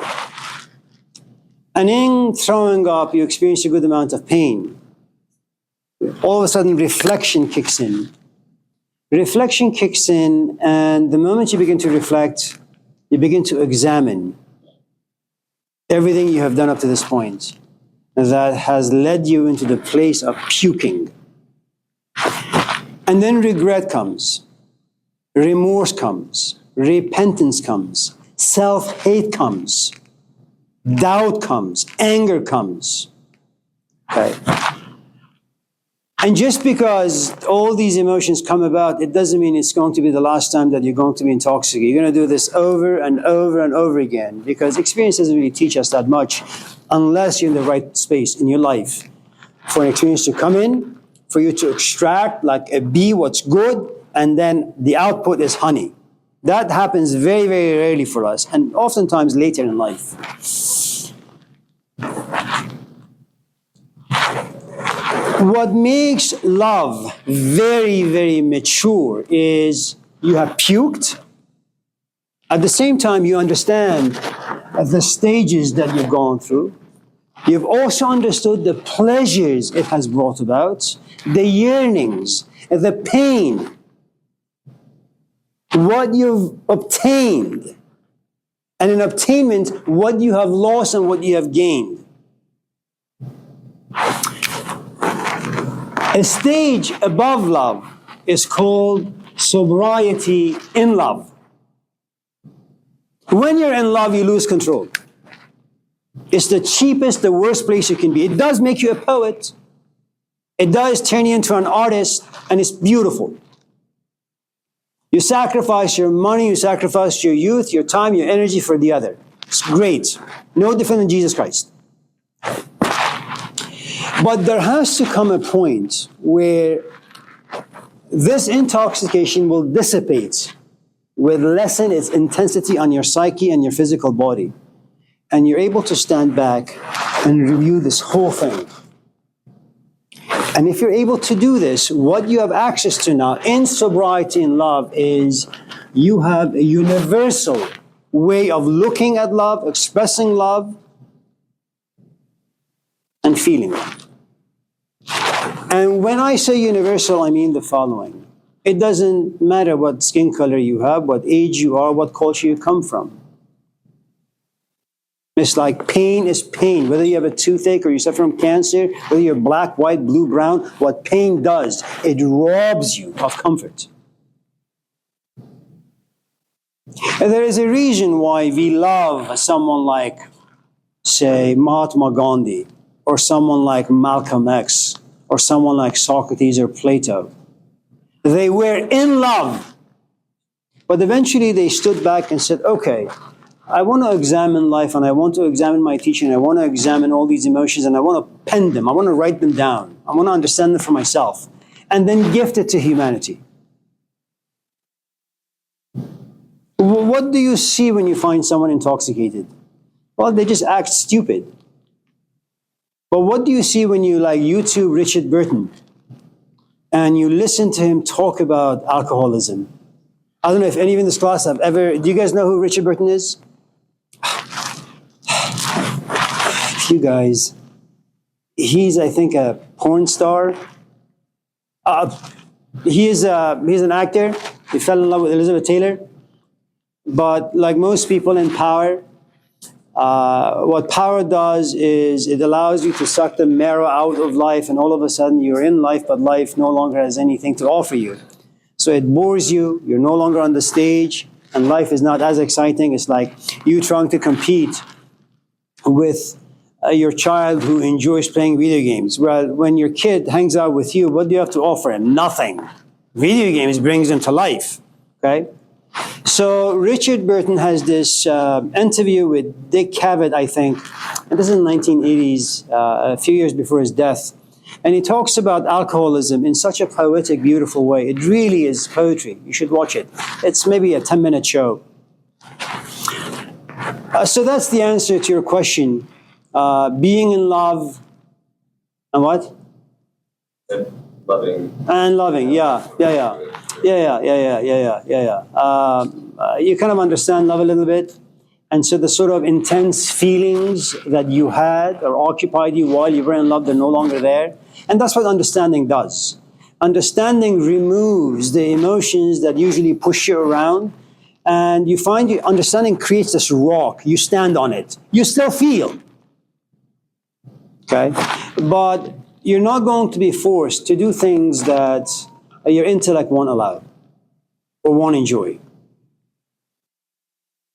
And in throwing up, you experience a good amount of pain. All of a sudden, reflection kicks in. Reflection kicks in, and the moment you begin to reflect, you begin to examine. everything you have done up to this point that has led you into the place of puking. And then regret comes, remorse comes, repentance comes, self-hate comes, doubt comes, anger comes. Okay. And just because all these emotions come about, it doesn't mean it's going to be the last time that you're going to be intoxicated. You're going to do this over and over and over again, because experience doesn't really teach us that much unless you're in the right space in your life for an experience to come in, for you to extract like a bee what's good, and then the output is honey. That happens very, very rarely for us, and oftentimes later in life. What makes love very, very mature is you have puked. At the same time, you understand the stages that you've gone through. You've also understood the pleasures it has brought about, the yearnings, the pain, what you've obtained, and in obtainment, what you have lost and what you have gained. A stage above love is called sobriety in love. When you're in love, you lose control. It's the cheapest, the worst place you can be. It does make you a poet. It does turn you into an artist, and it's beautiful. You sacrifice your money, you sacrifice your youth, your time, your energy for the other. It's great. No different than Jesus Christ. But there has to come a point where this intoxication will dissipate, will lessen its intensity on your psyche and your physical body. And you're able to stand back and review this whole thing. And if you're able to do this, what you have access to now in sobriety and love is you have a universal way of looking at love, expressing love, and feeling love. And when I say universal, I mean the following. It doesn't matter what skin color you have, what age you are, what culture you come from. It's like pain is pain. Whether you have a toothache or you suffer from cancer, whether you're black, white, blue, brown, what pain does, it robs you of comfort. And there is a reason why we love someone like, say, Mahatma Gandhi, or someone like Malcolm X, or someone like Socrates or Plato. They were in love, but eventually they stood back and said, okay, I want to examine life, and I want to examine my teaching, and I want to examine all these emotions, and I want to pen them, I want to write them down, I want to understand them for myself, and then gift it to humanity. What do you see when you find someone intoxicated? Well, they just act stupid. But what do you see when you like YouTube Richard Burton and you listen to him talk about alcoholism? I don't know if any of in this class have ever, do you guys know who Richard Burton is? You guys. He's, I think, a porn star. He's an actor. He fell in love with Elizabeth Taylor. But like most people in power, what power does is it allows you to suck the marrow out of life, and all of a sudden you're in life, but life no longer has anything to offer you. So it bores you, you're no longer on the stage, and life is not as exciting. It's like you trying to compete with your child who enjoys playing video games. Well, when your kid hangs out with you, what do you have to offer him? Nothing. Video games brings him to life, okay? So Richard Burton has this interview with Dick Cavett, I think, and this is in the 1980s, a few years before his death. And he talks about alcoholism in such a poetic, beautiful way. It really is poetry. You should watch it. It's maybe a 10-minute show. So that's the answer to your question. Being in love and what? Loving. And loving, yeah. You kind of understand love a little bit. And so the sort of intense feelings that you had or occupied you while you were in love, they're no longer there. And that's what understanding does. Understanding removes the emotions that usually push you around and you find your understanding creates this rock. You stand on it. You still feel. Okay? But you're not going to be forced to do things that your intellect won't allow or won't enjoy.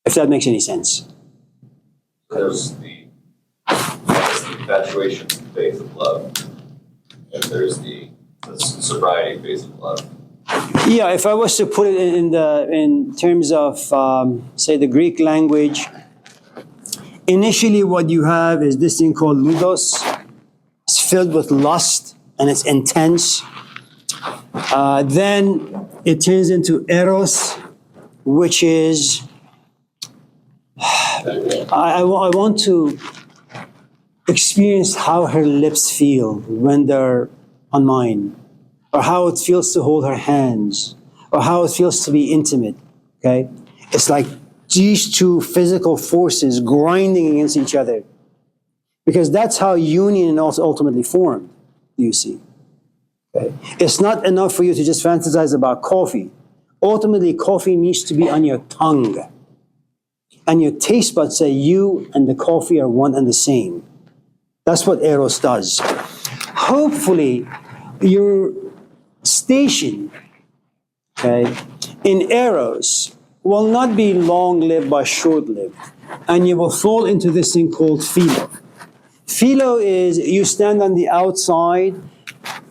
If that makes any sense. There's the infatuation phase of love, and there's the sobriety phase of love. Yeah, if I was to put it in terms of say the Greek language, initially what you have is this thing called ludos. It's filled with lust and it's intense. Then it turns into eros, which is I want to experience how her lips feel when they're on mine, or how it feels to hold her hands, or how it feels to be intimate, okay? It's like these two physical forces grinding against each other. Because that's how union also ultimately formed, you see. Okay? It's not enough for you to just fantasize about coffee. Ultimately, coffee needs to be on your tongue. And your taste buds say you and the coffee are one and the same. That's what Eros does. Hopefully, your station, okay, in Eros will not be long-lived but short-lived. And you will fall into this thing called philo. Philo is you stand on the outside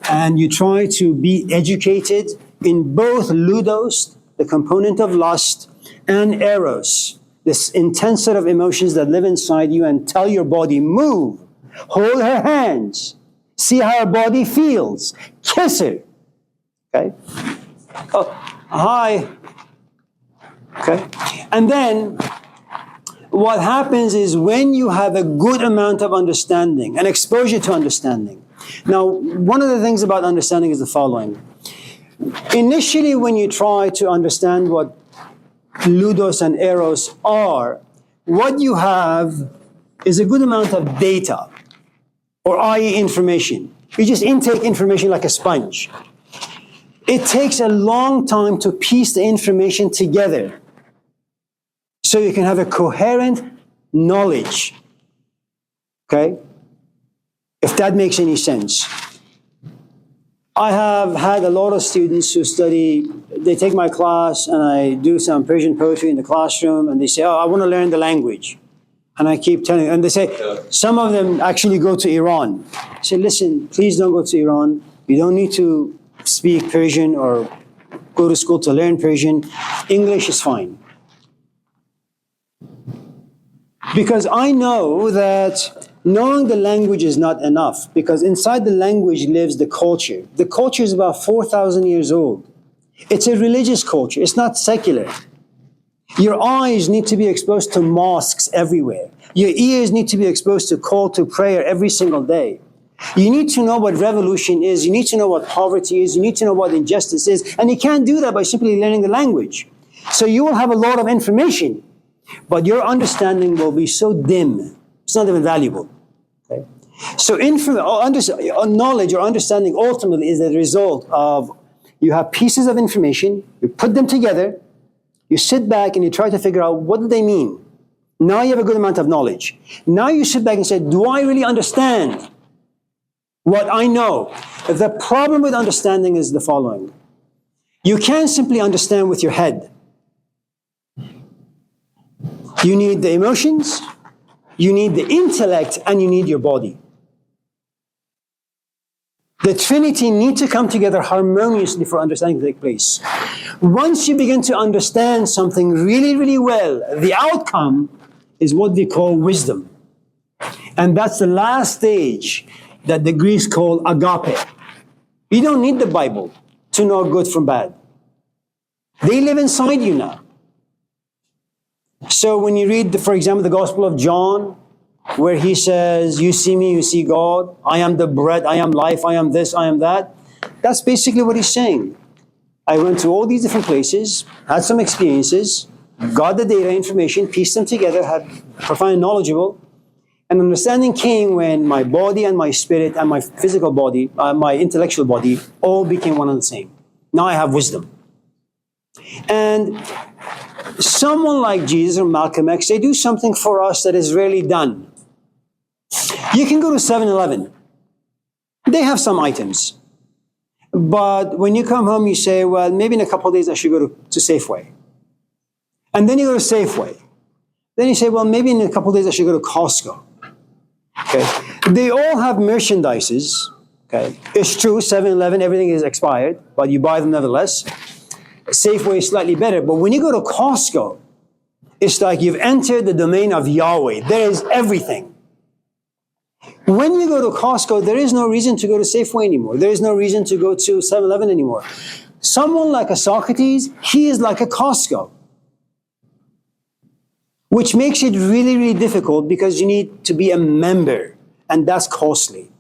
and you try to be educated in both ludos, the component of lust, and eros, this intense set of emotions that live inside you and tell your body, move, hold her hands, see how her body feels, kiss her. Okay? Oh, hi. Okay? And then what happens is when you have a good amount of understanding, and exposure to understanding. Now, one of the things about understanding is the following. Initially, when you try to understand what ludos and eros are, what you have is a good amount of data, or i.e. information. You just intake information like a sponge. It takes a long time to piece the information together so you can have a coherent knowledge. Okay? If that makes any sense. I have had a lot of students who study, they take my class and I do some Persian poetry in the classroom and they say, oh, I want to learn the language. And I keep telling them, and they say, some of them actually go to Iran. I say, listen, please don't go to Iran. You don't need to speak Persian or go to school to learn Persian. English is fine. Because I know that knowing the language is not enough, because inside the language lives the culture. The culture is about 4,000 years old. It's a religious culture. It's not secular. Your eyes need to be exposed to mosques everywhere. Your ears need to be exposed to call to prayer every single day. You need to know what revolution is. You need to know what poverty is. You need to know what injustice is. And you can't do that by simply learning the language. So you will have a lot of information, but your understanding will be so dim. It's not even valuable. Okay? So knowledge or understanding ultimately is the result of you have pieces of information, you put them together, you sit back and you try to figure out what do they mean. Now you have a good amount of knowledge. Now you sit back and say, do I really understand what I know? The problem with understanding is the following. You can't simply understand with your head. You need the emotions, you need the intellect, and you need your body. The Trinity need to come together harmoniously for understanding to take place. Once you begin to understand something really, really well, the outcome is what we call wisdom. And that's the last stage that the Greeks call agape. You don't need the Bible to know good from bad. They live inside you now. So when you read, for example, the Gospel of John, where he says, you see me, you see God, I am the bread, I am life, I am this, I am that. That's basically what he's saying. I went to all these different places, had some experiences, got the data, information, pieced them together, had profound knowledgeable, and understanding came when my body and my spirit and my physical body, my intellectual body, all became one and the same. Now I have wisdom. And someone like Jesus or Malcolm X, they do something for us that is rarely done. You can go to 7-Eleven. They have some items. But when you come home, you say, well, maybe in a couple of days I should go to Safeway. And then you go to Safeway. Then you say, well, maybe in a couple of days I should go to Costco. Okay. They all have merchandises. Okay. It's true, 7-Eleven, everything is expired, but you buy them nevertheless. Safeway is slightly better. But when you go to Costco, it's like you've entered the domain of Yahweh. There is everything. When you go to Costco, there is no reason to go to Safeway anymore. There is no reason to go to 7-Eleven anymore. Someone like a Socrates, he is like a Costco. Which makes it really, really difficult because you need to be a member, and that's costly.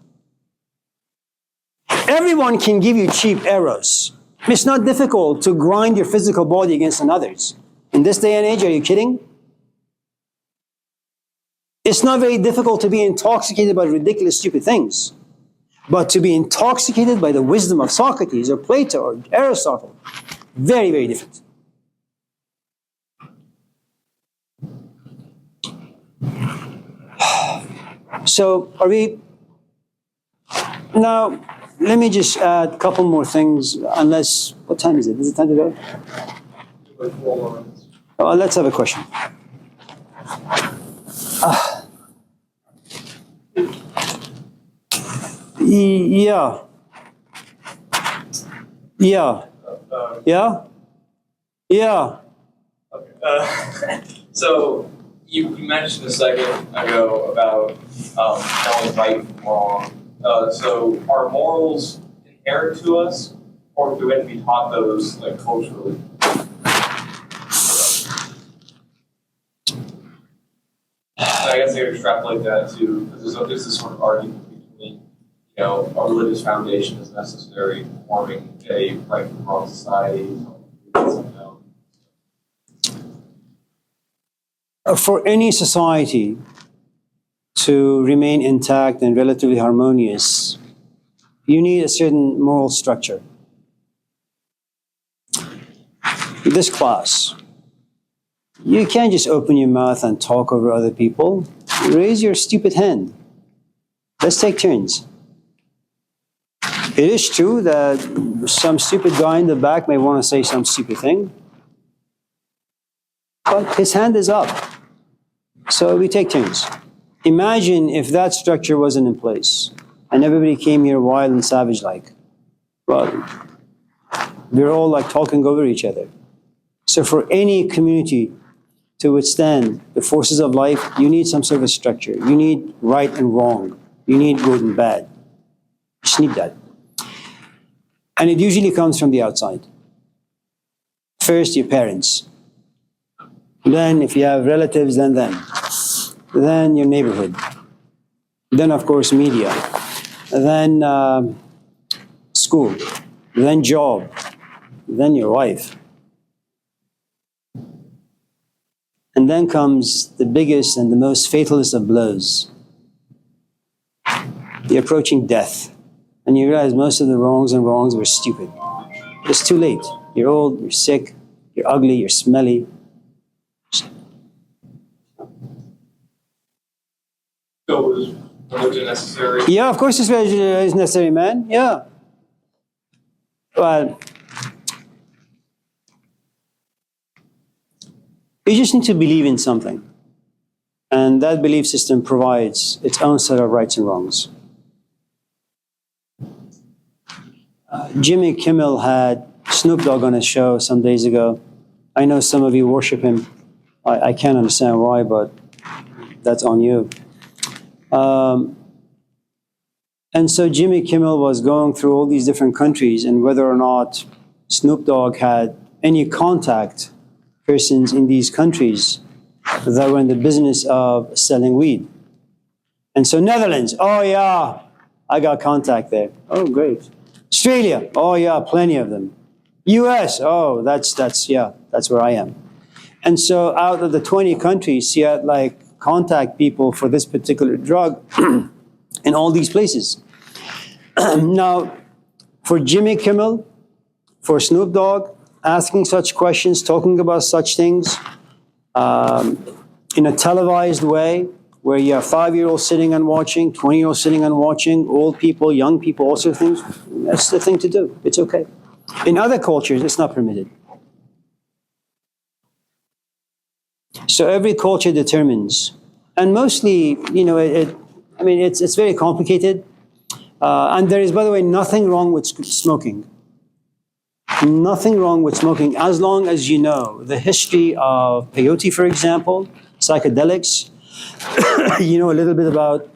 Everyone can give you cheap arrows. It's not difficult to grind your physical body against another's. In this day and age, are you kidding? It's not very difficult to be intoxicated by ridiculous, stupid things. But to be intoxicated by the wisdom of Socrates or Plato or Aristotle, very, very different. So, are we... Now, let me just add a couple more things, unless... What time is it? Is it time to go? Like 4 more minutes. Oh, let's have a question. Yeah. Yeah. Yeah? Yeah. Okay. So you mentioned a second ago about knowing right from wrong. So are morals inherent to us, or do we have to be taught those like culturally? I guess I could extrapolate that too, because there's this sort of argument between, a religious foundation is necessary for forming a right from wrong society. For any society to remain intact and relatively harmonious, you need a certain moral structure. This class, you can't just open your mouth and talk over other people. Raise your stupid hand. Let's take turns. It is true that some stupid guy in the back may want to say some stupid thing, but his hand is up. So we take turns. Imagine if that structure wasn't in place and everybody came here wild and savage-like. Well, we're all like talking over each other. So for any community to withstand the forces of life, you need some sort of structure. You need right and wrong. You need good and bad. You just need that. And it usually comes from the outside. First, your parents. Then, if you have relatives, then them. Then your neighborhood. Then, of course, media. Then school. Then job. Then your wife. And then comes the biggest and the most fatalist of blows. The approaching death. And you realize most of the wrongs were stupid. It's too late. You're old, you're sick, you're ugly, you're smelly. So is religion necessary? Yeah, of course it's necessary, man. Yeah. Well, you just need to believe in something. And that belief system provides its own set of rights and wrongs. Jimmy Kimmel had Snoop Dogg on his show some days ago. I know some of you worship him. I can't understand why, but that's on you. And so Jimmy Kimmel was going through all these different countries and whether or not Snoop Dogg had any contact persons in these countries that were in the business of selling weed. And so Netherlands, oh yeah, I got contact there. Oh, great. Australia, oh yeah, plenty of them. US, oh, that's where I am. And so out of the 20 countries, he had like contact people for this particular drug in all these places. Now, for Jimmy Kimmel, for Snoop Dogg, asking such questions, talking about such things in a televised way, where you have 5-year-olds sitting and watching, 20-year-olds sitting and watching, old people, young people, all sorts of things, that's the thing to do. It's okay. In other cultures, it's not permitted. So every culture determines, and mostly, it's very complicated. And there is, by the way, nothing wrong with smoking. Nothing wrong with smoking, as long as you know the history of peyote, for example, psychedelics. You know a little bit about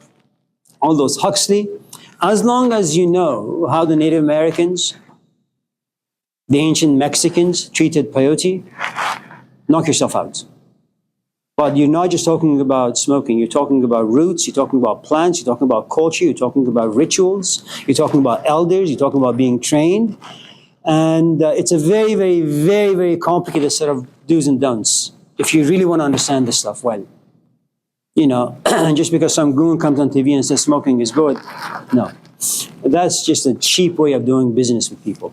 all those Huxley. As long as you know how the Native Americans, the ancient Mexicans treated peyote, knock yourself out. But you're not just talking about smoking, you're talking about roots, you're talking about plants, you're talking about culture, you're talking about rituals, you're talking about elders, you're talking about being trained. And it's a very, very, very, very complicated set of do's and don'ts if you really want to understand this stuff well. And just because some goon comes on TV and says smoking is good, no. That's just a cheap way of doing business with people.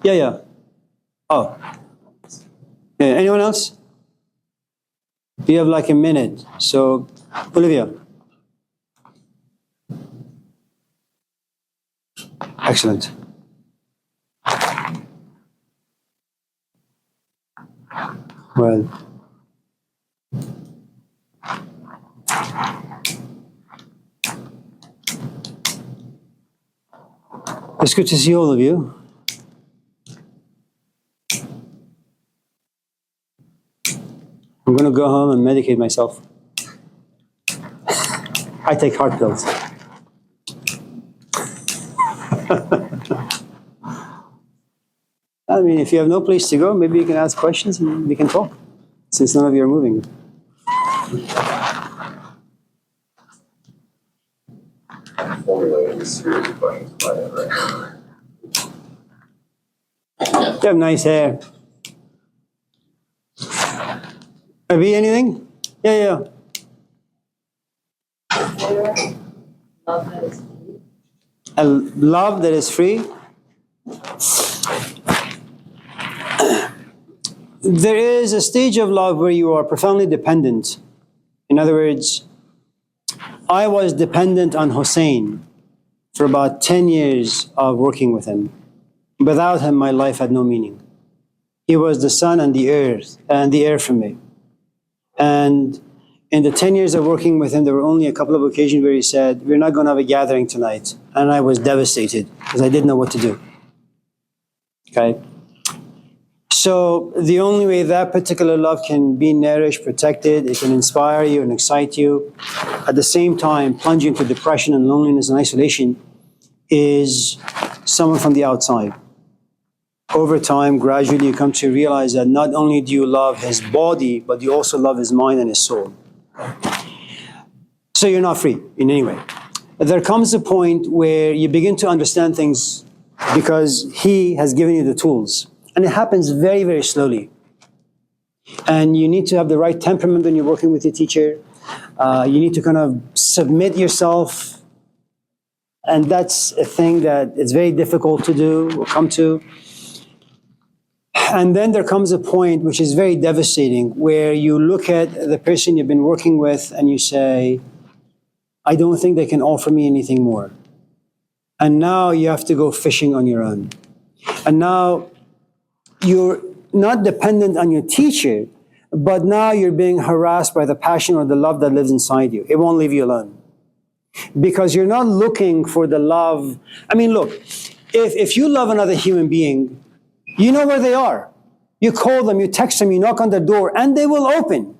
Yeah. Oh. Yeah, anyone else? You have like a minute. So, Olivia. Excellent. Well. It's good to see all of you. I'm going to go home and medicate myself. I take heart pills. I mean, if you have no place to go, maybe you can ask questions and we can talk, since none of you are moving. I'm formulating a series of questions in my head right now. You have nice hair. Abhi, anything? Yeah. Love that is free. A love that is free. There is a stage of love where you are profoundly dependent. In other words, I was dependent on Hussein for about 10 years of working with him. Without him, my life had no meaning. He was the sun and the earth and the air for me. And in the 10 years of working with him, there were only a couple of occasions where he said, "We're not going to have a gathering tonight." And I was devastated because I didn't know what to do. Okay? So the only way that particular love can be nourished, protected, it can inspire you and excite you, at the same time plunge you into depression and loneliness and isolation, is someone from the outside. Over time, gradually you come to realize that not only do you love his body, but you also love his mind and his soul. So you're not free in any way. There comes a point where you begin to understand things because he has given you the tools. And it happens very, very slowly. And you need to have the right temperament when you're working with your teacher. You need to kind of submit yourself. And that's a thing that is very difficult to do or come to. And then there comes a point which is very devastating where you look at the person you've been working with and you say, I don't think they can offer me anything more. And now you have to go fishing on your own. And now you're not dependent on your teacher, but now you're being harassed by the passion or the love that lives inside you. It won't leave you alone. Because you're not looking for the love. I mean, look, if you love another human being, you know where they are. You call them, you text them, you knock on their door, and they will open.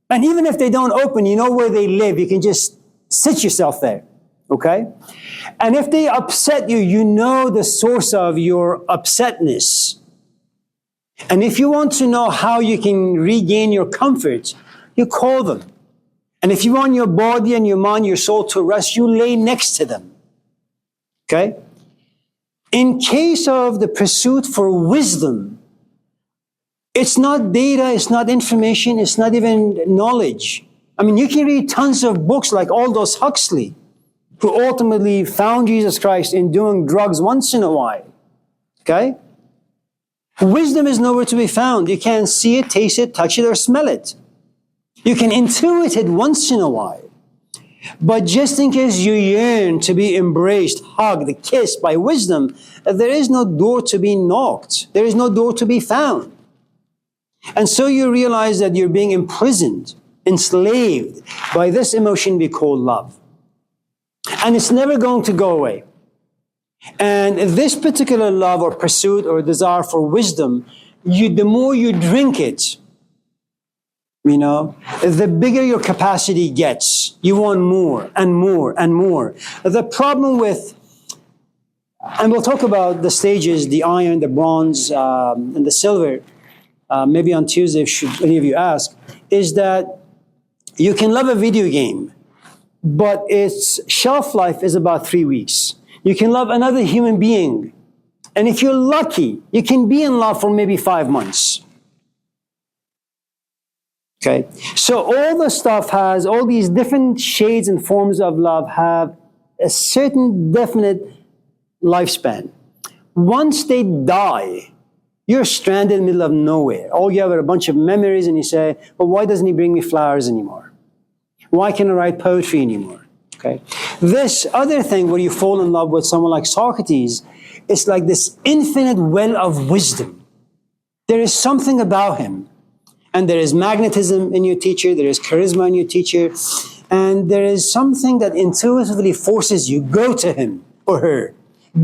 And even if they don't open, you know where they live. You can just sit yourself there, okay? And if they upset you, you know the source of your upsetness. And if you want to know how you can regain your comfort, you call them. And if you want your body and your mind, your soul to rest, you lay next to them, okay? In case of the pursuit for wisdom, it's not data, it's not information, it's not even knowledge. I mean, you can read tons of books like Aldous Huxley, who ultimately found Jesus Christ in doing drugs once in a while. Okay? Wisdom is nowhere to be found. You can't see it, taste it, touch it, or smell it. You can intuit it once in a while. But just in case you yearn to be embraced, hugged, kissed by wisdom, there is no door to be knocked. There is no door to be found. And so you realize that you're being imprisoned, enslaved by this emotion we call love. And it's never going to go away. And this particular love or pursuit or desire for wisdom, the more you drink it, the bigger your capacity gets. You want more and more and more. The problem with, and we'll talk about the stages, the iron, the bronze, and the silver, maybe on Tuesday, should any of you ask, is that you can love a video game, but its shelf life is about 3 weeks. You can love another human being, and if you're lucky, you can be in love for maybe 5 months. Okay, so all the stuff has, all these different shades and forms of love have a certain definite lifespan. Once they die, you're stranded in the middle of nowhere. All you have are a bunch of memories, and you say, well, why doesn't he bring me flowers anymore? Why can't I write poetry anymore? Okay, this other thing where you fall in love with someone like Socrates, it's like this infinite well of wisdom. There is something about him. And there is magnetism in your teacher, there is charisma in your teacher, and there is something that intuitively forces you, go to him or her,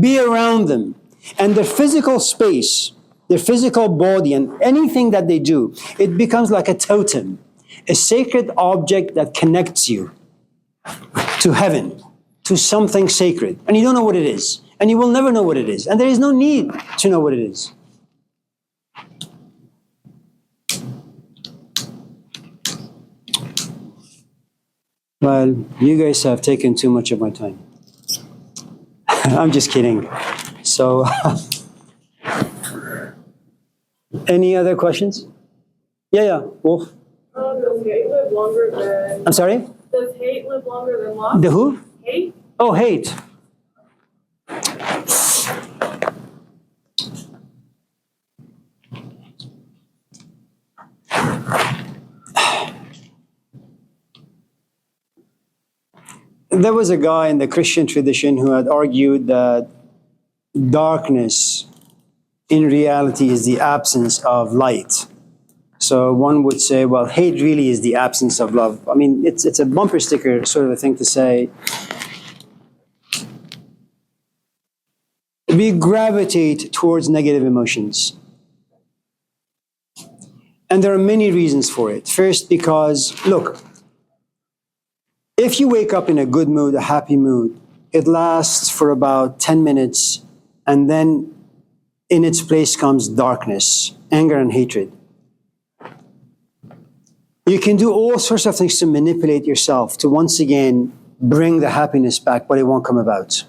be around them. And their physical space, their physical body, and anything that they do, it becomes like a totem, a sacred object that connects you to heaven, to something sacred. And you don't know what it is, and you will never know what it is, and there is no need to know what it is. Well, you guys have taken too much of my time. I'm just kidding. So, any other questions? Yeah, Wolf. Does hate live longer than? I'm sorry? Does hate live longer than love? The who? Hate? Oh, hate. There was a guy in the Christian tradition who had argued that darkness in reality is the absence of light. So one would say, well, hate really is the absence of love. I mean, it's a bumper sticker sort of a thing to say. We gravitate towards negative emotions. And there are many reasons for it. First, because, look, if you wake up in a good mood, a happy mood, it lasts for about 10 minutes, and then in its place comes darkness, anger and hatred. You can do all sorts of things to manipulate yourself to once again bring the happiness back, but it won't come about.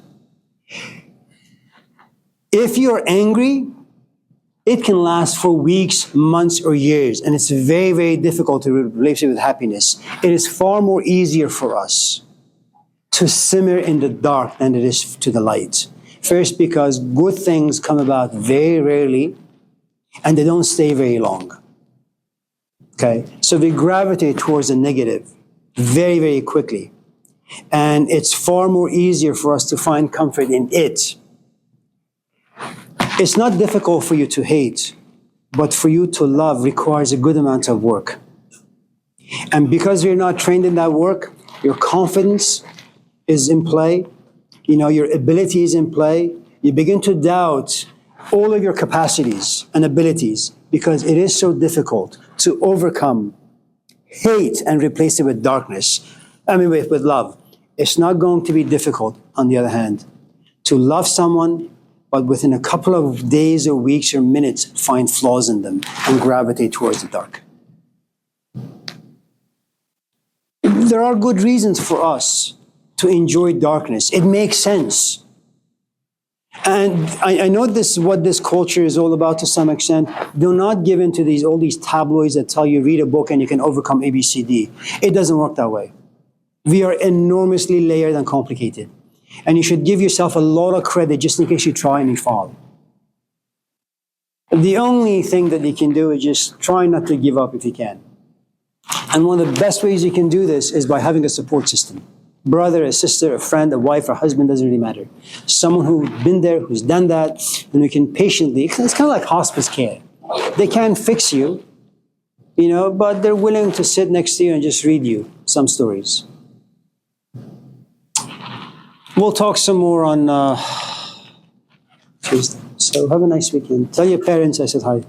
If you're angry, it can last for weeks, months, or years, and it's very, very difficult to replace it with happiness. It is far more easier for us to simmer in the dark than it is to the light. First, because good things come about very rarely, and they don't stay very long. Okay, so we gravitate towards the negative very, very quickly, and it's far more easier for us to find comfort in it. It's not difficult for you to hate, but for you to love requires a good amount of work. And because you're not trained in that work, your confidence is in play, your ability is in play. You begin to doubt all of your capacities and abilities because it is so difficult to overcome hate and replace it with darkness. With love. It's not going to be difficult, on the other hand, to love someone, but within a couple of days or weeks or minutes, find flaws in them and gravitate towards the dark. There are good reasons for us to enjoy darkness. It makes sense. And I know what this culture is all about to some extent. Do not give in to all these tabloids that tell you read a book and you can overcome ABCD. It doesn't work that way. We are enormously layered and complicated. And you should give yourself a lot of credit just in case you try and you fall. The only thing that you can do is just try not to give up if you can. And one of the best ways you can do this is by having a support system. Brother, a sister, a friend, a wife, a husband, doesn't really matter. Someone who's been there, who's done that, and we can patiently, it's kind of like hospice care. They can't fix you, but they're willing to sit next to you and just read you some stories. We'll talk some more on Tuesday. So have a nice weekend. Tell your parents I said hi.